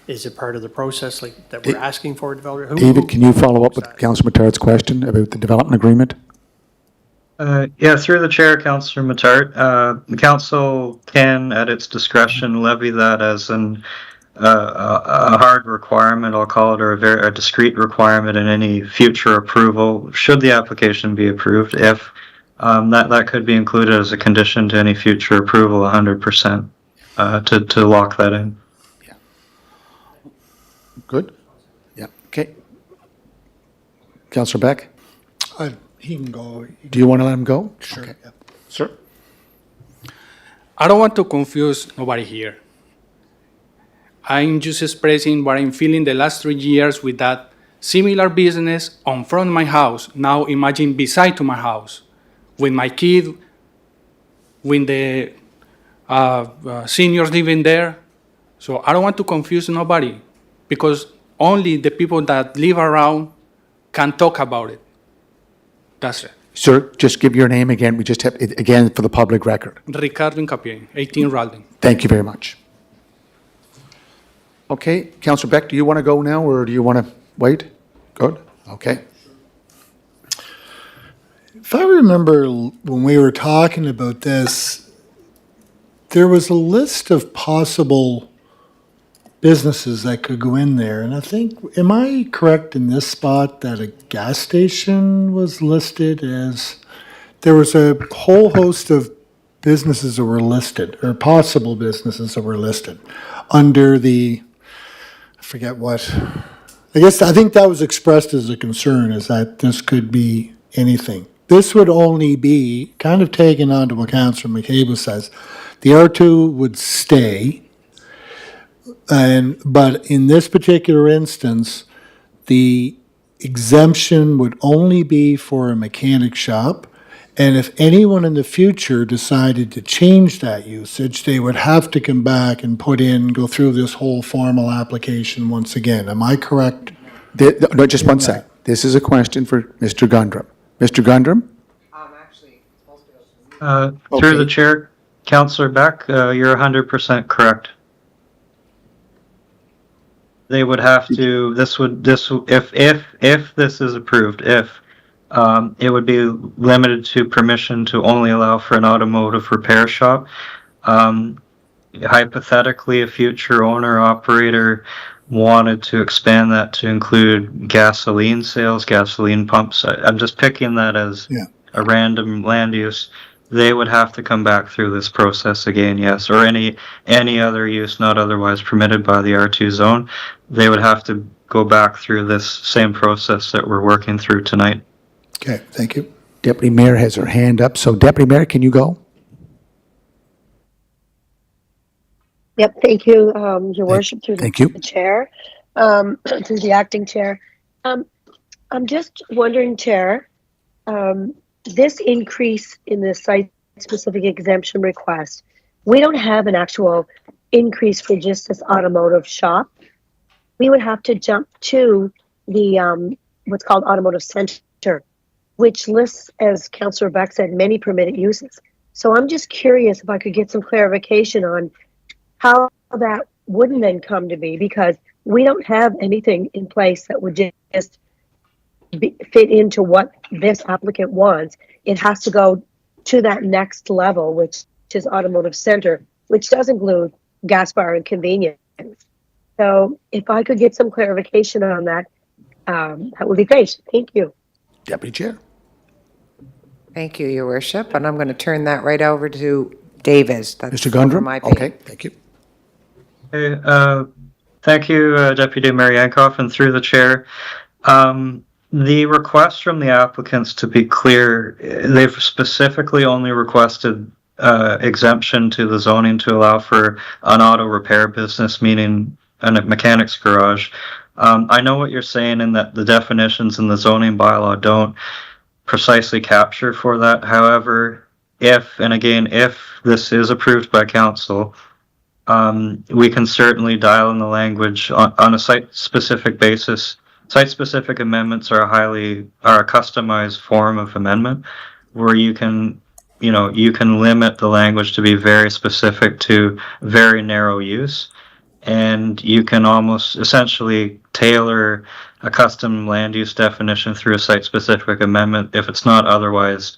Is it part of the process that we're asking for a developer? David, can you follow up with Councillor Matard's question about the development agreement? Yeah, through the chair, Councillor Matard, the council can, at its discretion, levy that as a hard requirement, I'll call it, or a discrete requirement in any future approval, should the application be approved. If that could be included as a condition to any future approval, 100%, to lock that in. Good? Yeah, okay. Councillor Beck? He can go. Do you want to let him go? Sure. Okay. Sir? I don't want to confuse nobody here. I'm just expressing what I'm feeling the last 3 years with that similar business on front of my house. Now imagine beside to my house, with my kid, with the seniors living there. So I don't want to confuse nobody, because only the people that live around can talk about it. That's it. Sir, just give your name again. We just have, again, for the public record. Ricardo Incapié, 18 Ralding. Thank you very much. Okay, Councillor Beck, do you want to go now, or do you want to wait? Good, okay. If I remember when we were talking about this, there was a list of possible businesses that could go in there. And I think, am I correct in this spot that a gas station was listed as, there was a whole host of businesses that were listed, or possible businesses that were listed under the, I forget what. I think that was expressed as a concern, is that this could be anything. This would only be, kind of taking on to what Councillor McCabe says, the R2 would stay, but in this particular instance, the exemption would only be for a mechanic shop, and if anyone in the future decided to change that usage, they would have to come back and go through this whole formal application once again. Am I correct? No, just one sec. This is a question for Mr. Gundrum. Mr. Gundrum? Through the chair, Councillor Beck, you're 100% correct. They would have to, if this is approved, it would be limited to permission to only allow for an automotive repair shop. Hypothetically, a future owner operator wanted to expand that to include gasoline sales, gasoline pumps. I'm just picking that as a random land use. They would have to come back through this process again, yes, or any other use not otherwise permitted by the R2 zone. They would have to go back through this same process that we're working through tonight. Okay, thank you. Deputy Mayor has her hand up, so Deputy Mayor, can you go? Yep, thank you, Your Worship, through Thank you. the chair, through the acting chair. I'm just wondering, Chair, this increase in the site-specific exemption request, we don't have an actual increase for just this automotive shop. We would have to jump to the what's called automotive center, which lists, as Councillor Beck said, many permitted uses. So I'm just curious if I could get some clarification on how that wouldn't then come to be, because we don't have anything in place that would just fit into what this applicant wants. It has to go to that next level, which is automotive center, which does include gas bar and convenience. So if I could get some clarification on that, that would be great. Thank you. Deputy Chair. Thank you, Your Worship, and I'm going to turn that right over to David. That's Mr. over Gundrum? my page. Okay, thank you. Okay, thank you, Deputy Mayor Yankoff, and through the chair. The request from the applicants, to be clear, they've specifically only requested exemption to the zoning to allow for an auto repair business, meaning a mechanic's garage. I know what you're saying in that the definitions in the zoning bylaw don't precisely capture for that. However, if this is approved by council, we can certainly dial in the language on a site-specific basis. Site-specific amendments are a customized form of amendment where you can limit the language to be very specific to very narrow use, and you can almost essentially tailor a custom land use definition through a site-specific amendment if it's not otherwise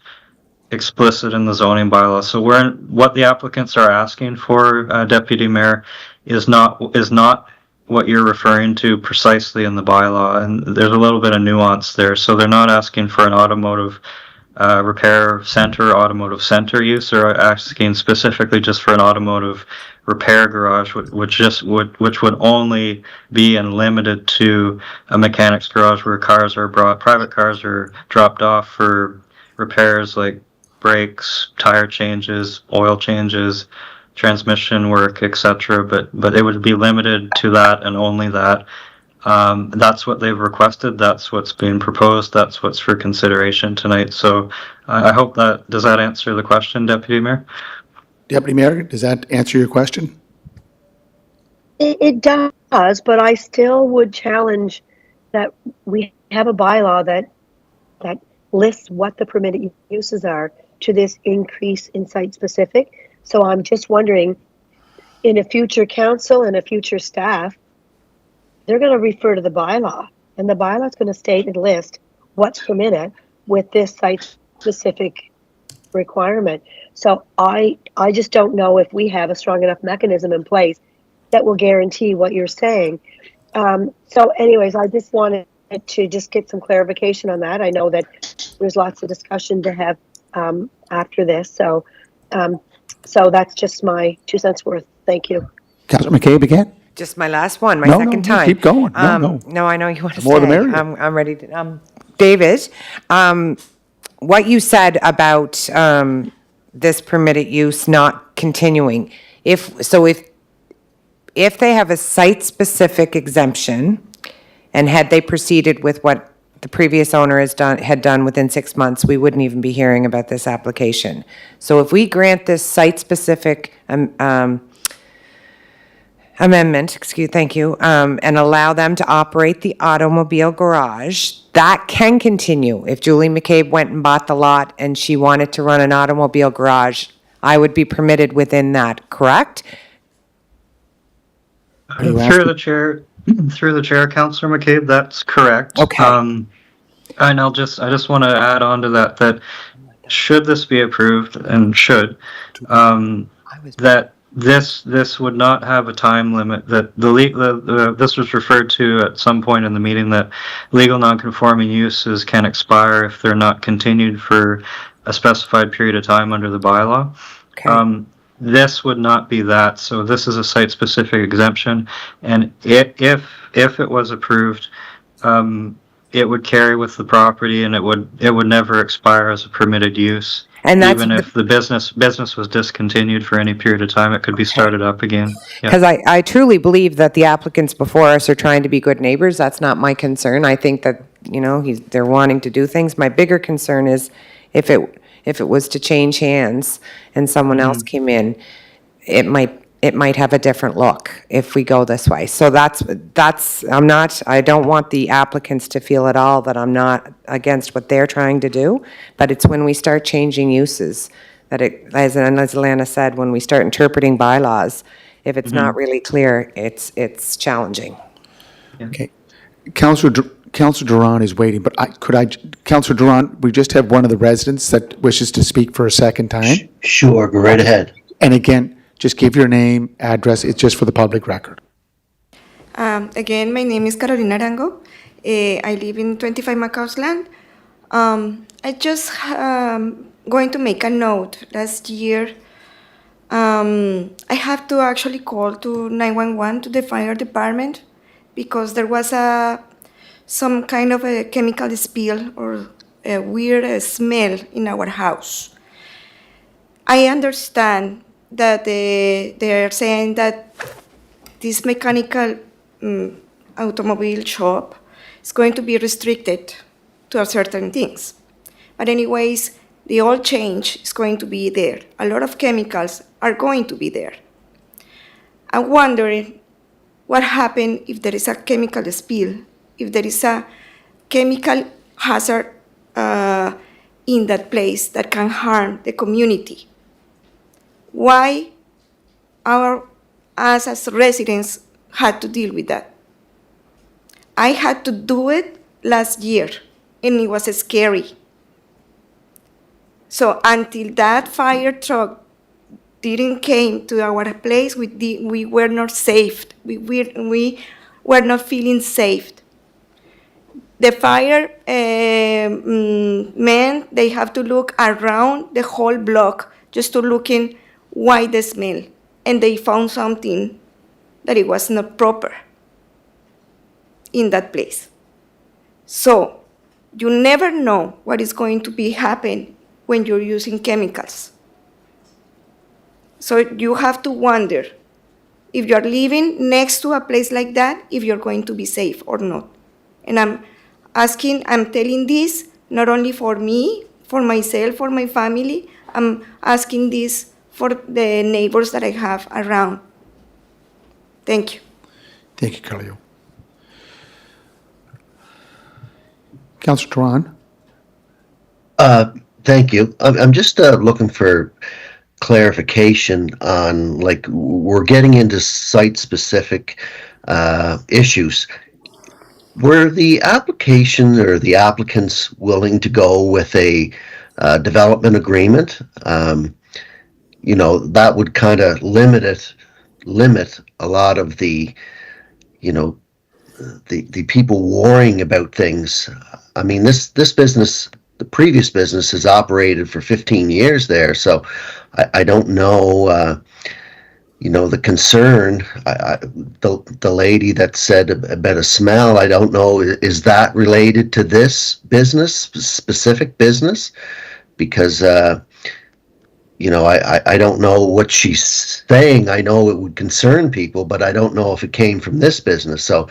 explicit in the zoning bylaw. So what the applicants are asking for, Deputy Mayor, is not what you're referring to precisely in the bylaw, and there's a little bit of nuance there. So they're not asking for an automotive repair center, automotive center use. They're asking specifically just for an automotive repair garage, which would only be and limited to a mechanic's garage where private cars are dropped off for repairs like brakes, tire changes, oil changes, transmission work, etc. But it would be limited to that and only that. That's what they've requested. That's what's being proposed. That's what's for consideration tonight. So I hope does that answer the question, Deputy Mayor? Deputy Mayor, does that answer your question? It does, but I still would challenge that we have a bylaw that lists what the permitted uses are to this increase in site-specific. So I'm just wondering, in a future council and a future staff, they're going to refer to the bylaw. And the bylaw is going to state and list what's permitted with this site-specific requirement. So I just don't know if we have a strong enough mechanism in place that will guarantee what you're saying. So anyways, I just wanted to just get some clarification on that. I know that there's lots of discussion to have after this. So that's just my 2 cents worth. Thank you. Councillor McCabe again? Just my last one, my No, second no, time. keep going. No. No, I know you want to The more the stay. merrier. I'm ready to, David, what you said about, this permitted use not continuing, if they have a site-specific exemption, and had they proceeded with what the previous owner had done within 6 months, we wouldn't even be hearing about this application. So if we grant this site-specific amendment, thank you, and allow them to operate the automobile garage, that can continue. If Julie McCabe went and bought the lot and she wanted to run an automobile garage, I would be permitted within that, correct? you Through the chair, Councillor McCabe, that's correct. Okay. And I just want to add on to that should this be approved, and that this would not have a time limit, that this was referred to at some point in the meeting, that legal non-conforming uses can expire if they're not continued for a specified period of time under the bylaw. Okay. This would not be that. So this is a site-specific exemption, and if it was approved, it would carry with the property, and it would never expire as a permitted use. And that's even if the business was discontinued for any period of time, it could be started up again. Yeah. Because I truly believe that the applicants before us are trying to be good neighbors. That's not my concern. I think that, they're wanting to do things. My bigger concern is if it was to change hands and someone else came in, it might have a different look if we go this way. So I don't want the applicants to feel at all that I'm not against what they're trying to do, but it's when we start changing uses that as Alana said, when we start interpreting bylaws, if it's not really clear, it's challenging. Okay. Councillor Duran is waiting, but Councillor Duran, we just have one of the residents that wishes to speak for a second time. Sure, go right ahead. And again, just give your name, address, it's just for the public record. Again, my name is Carolina Arango. I live in 25 Macaus Land. I just going to make a note. Last year, I have to actually call to 911 to the fire department because there was some kind of a chemical spill or a weird smell in our house. I understand that they are saying that this mechanical automobile shop is going to be restricted to certain things. But anyways, the oil change is going to be there. A lot of chemicals are going to be there. I'm wondering what happens if there is a chemical spill, if there is a chemical hazard in that place that can harm the community. Why us as residents had to deal with that? I had to do it last year, and it was scary. So until that fire truck didn't came to our place, we were not safe. We were not feeling safe. The fire men, they have to look around the whole block just to look in why the smell, and they found something that it was not proper in that place. So you never know what is going to be happen when you're using chemicals. So you have to wonder if you're living next to a place like that, if you're going to be safe or not. And I'm telling this not only for me, for myself, for my family, I'm asking this for the neighbors that I have around. Thank you. Thank you, Carlio. Councillor Duran? Thank you. I'm just looking for clarification on, we're getting into site-specific issues. Were the application or the applicants willing to go with a development agreement? That would kind of limit a lot of the, the people worrying about things. I mean, this business, the previous business has operated for 15 years there, so I don't know, the concern, the lady that said about a smell, I don't know, is that related to this business, specific business? Because, I don't know what she's saying. I know it would concern people, but I don't know if it came from this business. So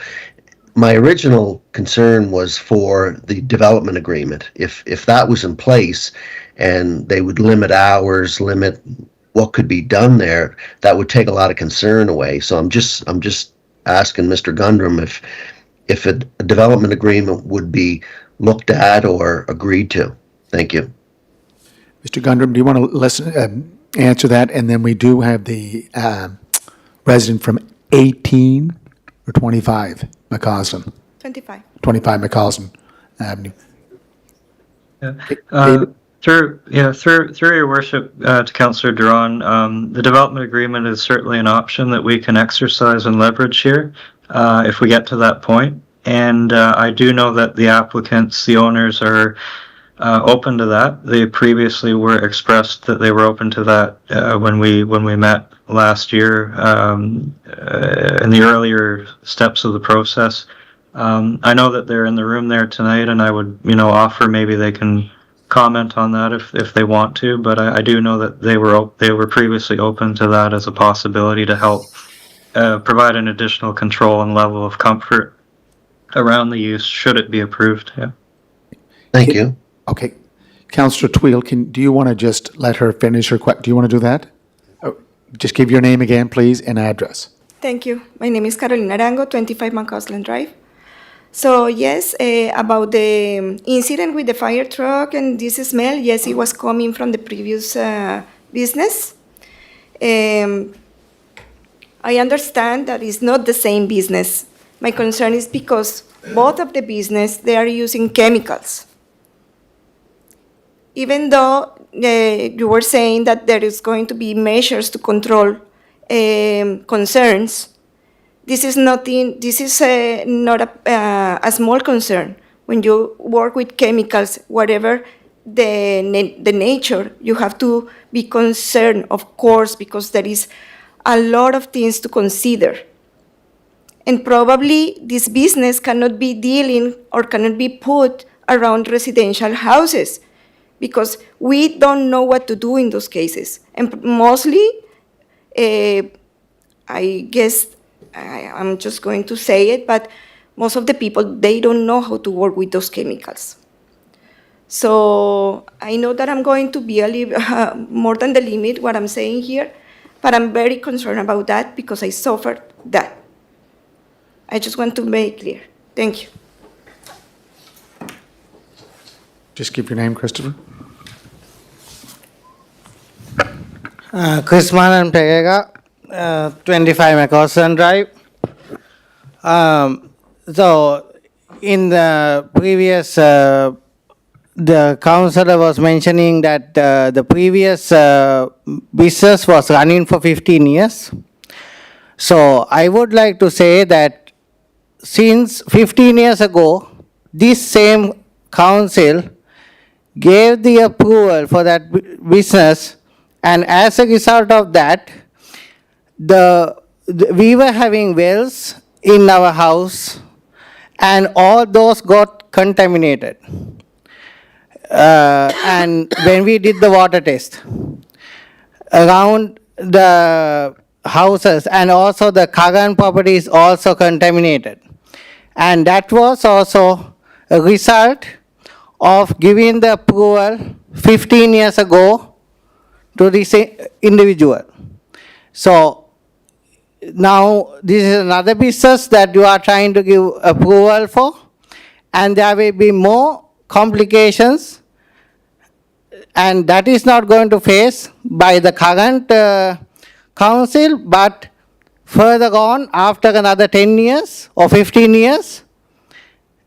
my original concern was for the development agreement. If that was in place and they would limit hours, limit what could be done there, that would take a lot of concern away. So I'm just asking Mr. Gundrum if a development agreement would be looked at or agreed to. Thank you. Mr. Gundrum, do you want to answer that? And then we do have the resident from 18 or 25 McCausland, 25. 25 McCausland Avenue. Through your worship to Councillor Duran, the development agreement is certainly an option that we can exercise and leverage here if we get to that point. And I do know that the applicants, the owners, are open to that. They previously were expressed that they were open to that when we met last year in the earlier steps of the process. I know that they're in the room there tonight, and I would offer maybe they can comment on that if they want to, but I do know that they were previously open to that as a possibility to help provide an additional control and level of comfort around the use should it be approved. Yeah. Thank you. Okay. Councillor Tweel, do you want to just let her finish her do you want to do that? Just give your name again, please, and address. Thank you. My name is Carolina Arango, 25 McCausland Drive. So yes, about the incident with the fire truck and this smell, yes, it was coming from the previous business. I understand that it's not the same business. My concern is because both of the business, they are using chemicals. Even though you were saying that there is going to be measures to control concerns, this is not a small concern. When you work with chemicals, whatever the nature, you have to be concerned, of course, because there is a lot of things to consider. And probably this business cannot be dealing or cannot be put around residential houses because we don't know what to do in those cases. And mostly, I guess, I'm just going to say it, but most of the people, they don't know how to work with those chemicals. So I know that I'm going to be a little more than the limit, what I'm saying here, but I'm very concerned about that because I suffered that. I just want to make clear. Thank you. Just give your name, Christopher. Chris Manan Pegega, 25 McCausland Drive. So in the previous, the councillor was mentioning that the previous business was running for 15 years. So I would like to say that since 15 years ago, this same council gave the approval for that business, and as a result of that, we were having wells in our house, and all those got contaminated. And when we did the water test around the houses, and also the Kagan property is also contaminated. And that was also a result of giving the approval 15 years ago to this individual. So now this is another business that you are trying to give approval for, and there will be more complications, and that is not going to face by the current council, but further on, after another 10 years or 15 years,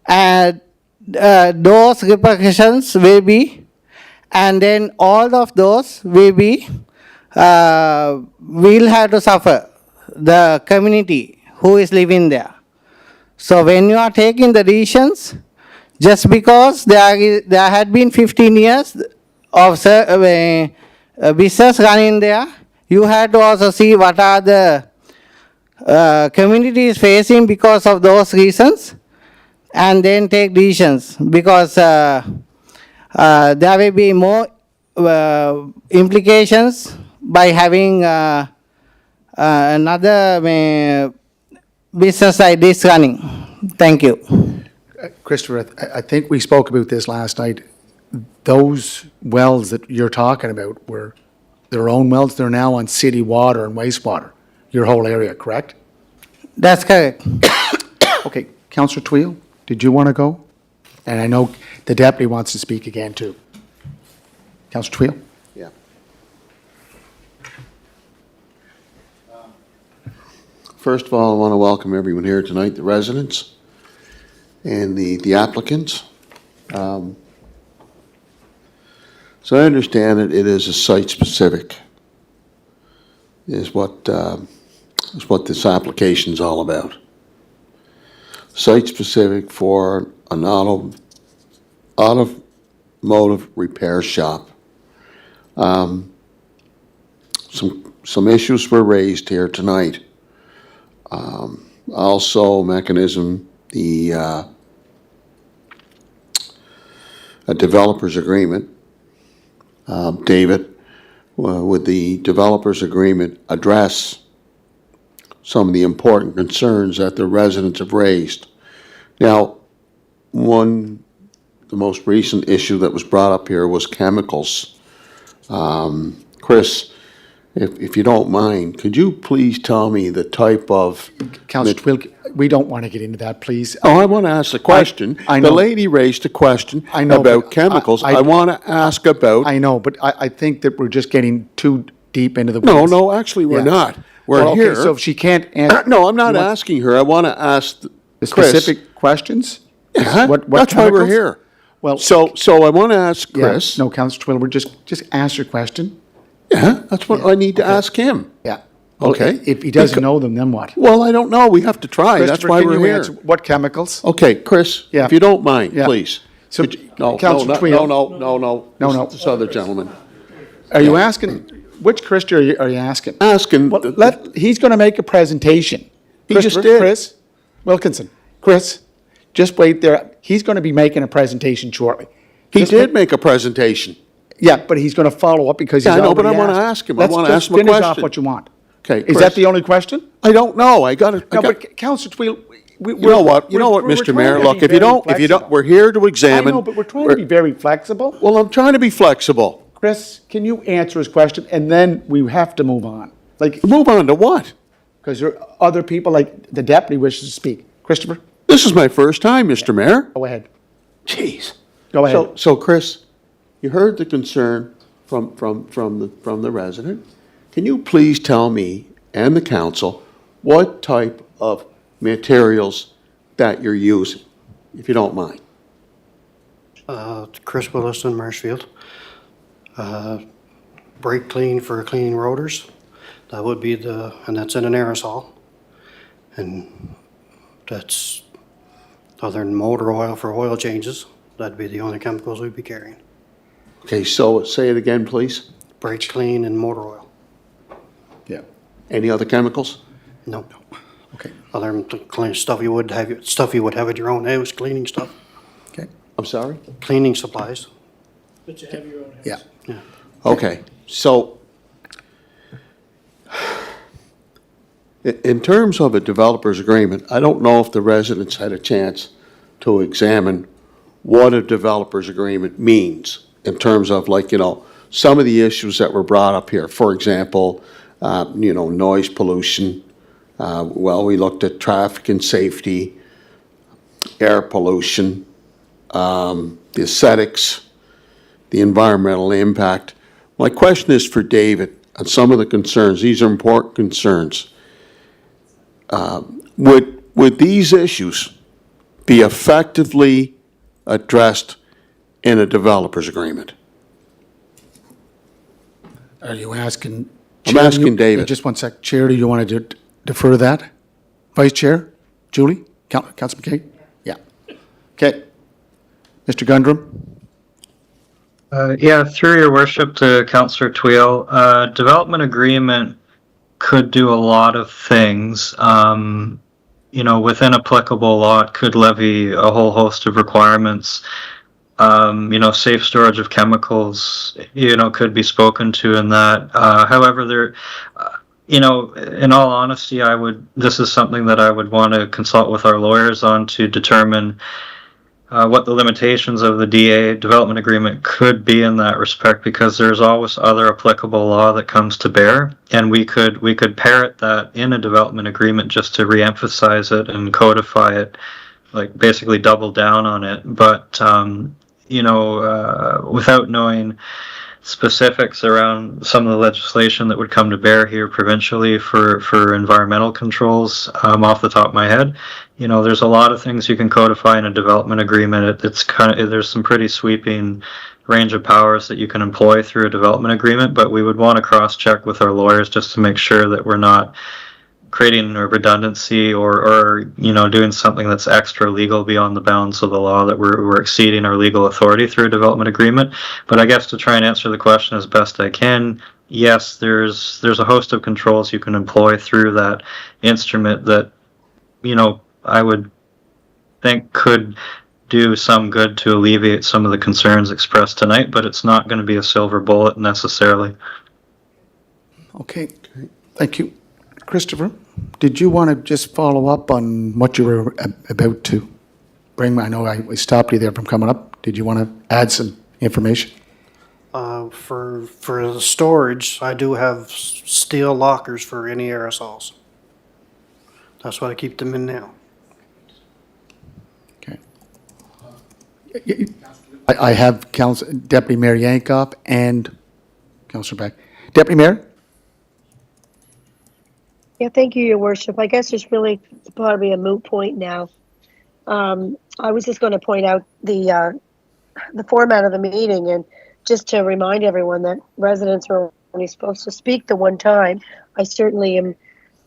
and those repercussions will be, and then all of those will be, will have to suffer, the community who is living there. So when you are taking the decisions, just because there had been 15 years of business running there, you had to also see what are the communities facing because of those reasons, and then take decisions, because there will be more implications by having another business like this running. Thank you. Christopher, I think we spoke about this last night. Those wells that you're talking about were their own wells. They're now on city water and wastewater, your whole area, correct? That's correct. Okay, Councillor Tweel, did you want to go? And I know the deputy wants to speak again, too. Councillor Tweel? Yeah. First of all, I want to welcome everyone here tonight, the residents and the applicants. So I understand it is a site-specific, is what this application's all about. Site-specific for an automotive repair shop. Some issues were raised here tonight. Also, mechanism, a developer's agreement. David, would the developer's agreement address some of the important concerns that the residents have raised? Now, the most recent issue that was brought up here was chemicals. Chris, if you don't mind, could you please tell me the type of... Councillor Tweel, we don't want to get into that, please. Oh, I want to ask the question. I know. The lady raised a question I know, about but chemicals. I I want to ask about... I know, but I think that we're just getting too deep into the No, weeds. no, actually, we're Yeah. not. We're Well, okay, here... so if she can't answer... No, I'm not You want asking her. I want to ask the Chris. specific questions? Yeah, What that's why we're chemicals? here. Well, So I want to ask yeah, Chris. no, Councillor Tweel, we're just ask your question. Yeah, that's what I need to ask him. Yeah. Well, Okay. If he doesn't know them, then what? Well, I don't know. We have to try. That's Christopher, why can we're you here. answer what chemicals? Okay, Chris, Yeah. if you don't mind, Yeah. please. So, Could you- No, no, Councillor no, Tweel. no. This other gentleman. Are you asking, which Christian are you asking? Asking. Well, he's going to make a presentation. He just Christopher, did. Chris Wilkinson, Chris, just wait there. He's going to be making a presentation shortly. He Just did make a presentation. Yeah, but he's going to follow up because he's Yeah, I know, but already I wanna asked. ask him. I wanna ask him a Let's finish off question. what you want. Okay, Is Chris. that the only question? I don't know. I got it. No, but Councillor Tweel, You know what, Mr. Mayor, look, if you don't, we're here to I examine. know, but we're trying to be very flexible. Well, I'm trying to be flexible. Chris, can you answer his question, and then we have to move on? Like, Move on to what? because there are other people, like the deputy wishes to speak. Christopher, This is my first time, Mr. Mayor. go ahead. Jeez. Go ahead. So Chris, you heard the concern from the resident. Can you please tell me and the council what type of materials that you're using, if you don't mind? Chris Williston, Marshfield. Brake clean for cleaning rotors. That would be and that's in an aerosol. And that's, other than motor oil for oil changes, that'd be the only chemicals we'd be carrying. Okay, so say it again, please. Brake clean and motor oil. Yeah. Any other chemicals? No. Okay. Other than the clean stuff you would have at your own house, cleaning stuff, Okay. I'm sorry? cleaning supplies. Yeah. Okay, so in terms of a developer's agreement, I don't know if the residents had a chance to examine what a developer's agreement means in terms of, like, some of the issues that were brought up here. For example, noise pollution. Well, we looked at traffic and safety, air pollution, the aesthetics, the environmental impact. My question is for David on some of the concerns. These are important concerns. Would these issues be effectively addressed in a developer's agreement? Are you asking? I'm Chair, asking David. Just one sec. Chair, do you want to defer that? Vice Chair? Julie? Councilor McKay? Yeah. Okay. Mr. Gundrum? Yeah, through your worship to Councillor Tweel, development agreement could do a lot of things. Within applicable law, it could levy a whole host of requirements. Safe storage of chemicals, could be spoken to in that. However, in all honesty, this is something that I would want to consult with our lawyers on to determine what the limitations of the DA development agreement could be in that respect, because there's always other applicable law that comes to bear, and we could parrot that in a development agreement just to reemphasize it and codify it, like basically double down on it. But without knowing specifics around some of the legislation that would come to bear here provincially for environmental controls, off the top of my head, there's a lot of things you can codify in a development agreement. There's some pretty sweeping range of powers that you can employ through a development agreement, but we would want to cross-check with our lawyers just to make sure that we're not creating a redundancy or doing something that's extra legal beyond the bounds of the law, that we're exceeding our legal authority through a development agreement. But I guess to try and answer the question as best I can, yes, there's a host of controls you can employ through that instrument that I would think could do some good to alleviate some of the concerns expressed tonight, but it's not going to be a silver bullet necessarily. Okay. Thank you. Christopher, did you want to just follow up on what you were about to bring? I know I stopped you there from coming up. Did you want to add some information? For the storage, I do have steel lockers for any aerosols. That's what I keep them in now. Okay. I have Deputy Mayor Yankoff and Councillor Beck. Deputy Mayor? Yeah, thank you, Your Worship. I guess it's really probably a moot point now. I was just going to point out the format of the meeting, and just to remind everyone that residents are only supposed to speak the one time. I certainly am,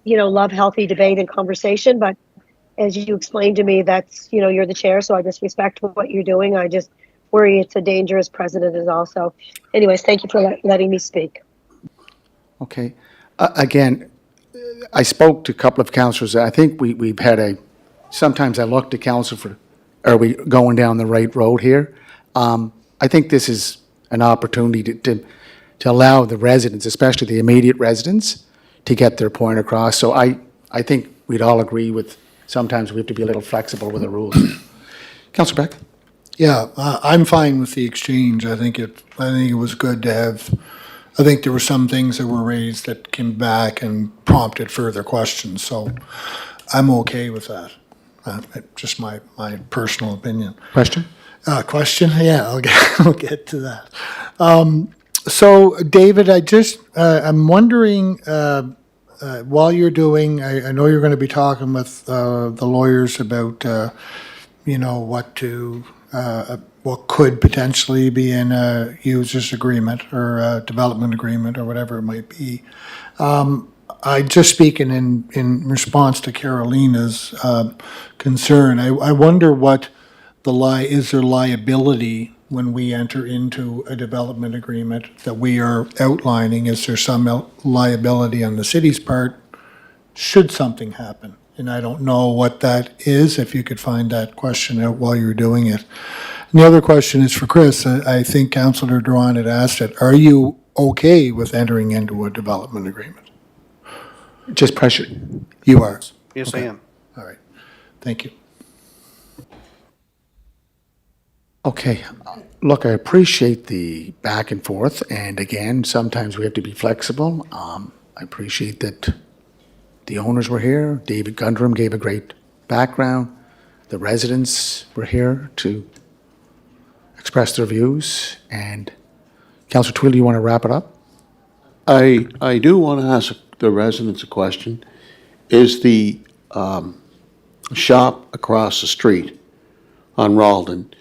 love healthy debate and conversation, but as you explained to me, that's, you're the chair, so I just respect what you're doing. I just worry it's a dangerous precedent is also. Anyways, thank you for letting me speak. Okay. Again, I spoke to a couple of councillors. I think we've had sometimes I look to council for, are we going down the right road here? I think this is an opportunity to allow the residents, especially the immediate residents, to get their point across. So I think we'd all agree with sometimes we have to be a little flexible with the rules. Councillor Beck? Yeah, I'm fine with the exchange. I think it was good to have. I think there were some things that were raised that came back and prompted further questions, so I'm okay with that. Just my personal opinion. Question? Question? Yeah, I'll get to that. So, David, I'm wondering, while you're doing, I know you're going to be talking with the lawyers about, what could potentially be in a user's agreement or a development agreement or whatever it might be. I just speaking in response to Carolina's concern, I wonder what is there liability when we enter into a development agreement that we are outlining? Is there some liability on the city's part should something happen? And I don't know what that is, if you could find that question out while you're doing it. And the other question is for Chris. I think Councillor Duran had asked it. Are you okay with entering into a development agreement? Just pressure. You are? Yes, Okay. I am. All right. Thank you. Okay. Look, I appreciate the back and forth. And again, sometimes we have to be flexible. I appreciate that the owners were here. David Gundrum gave a great background. The residents were here to express their views. And Councillor Tweel, do you want to wrap it up? I do want to ask the residents a question. Is the shop across the street, on Ralden,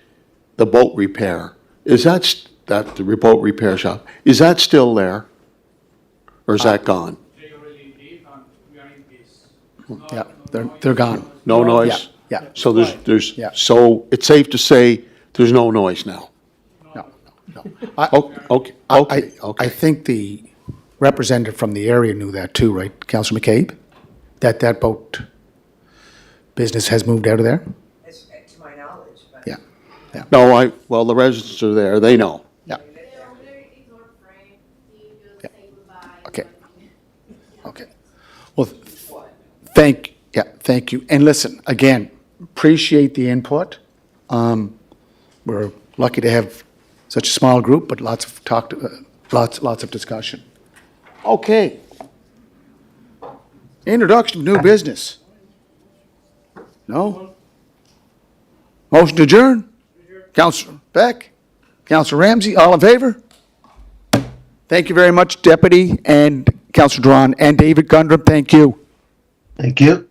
the boat repair, is that the boat repair shop, is that still there? Or is that gone? Yeah, they're gone. No noise? Yeah, yeah. So there's, Yeah. so it's safe to say there's no noise now? No, no. Okay, I okay. think the representative from the area knew that too, right, Councillor McCabe? That boat business has moved out of there? To my knowledge, but. Yeah, No, well, the residents are there, they know. yeah. Okay. Okay. Well, thank you. And listen, again, appreciate the input. We're lucky to have such a small group, but lots of discussion. Okay. Introduction of new business. No? Motion to adjourn? Councillor Beck? Councillor Ramsey, all in favor? Thank you very much, Deputy and Councillor Duran, and David Gundrum, thank you. Thank you.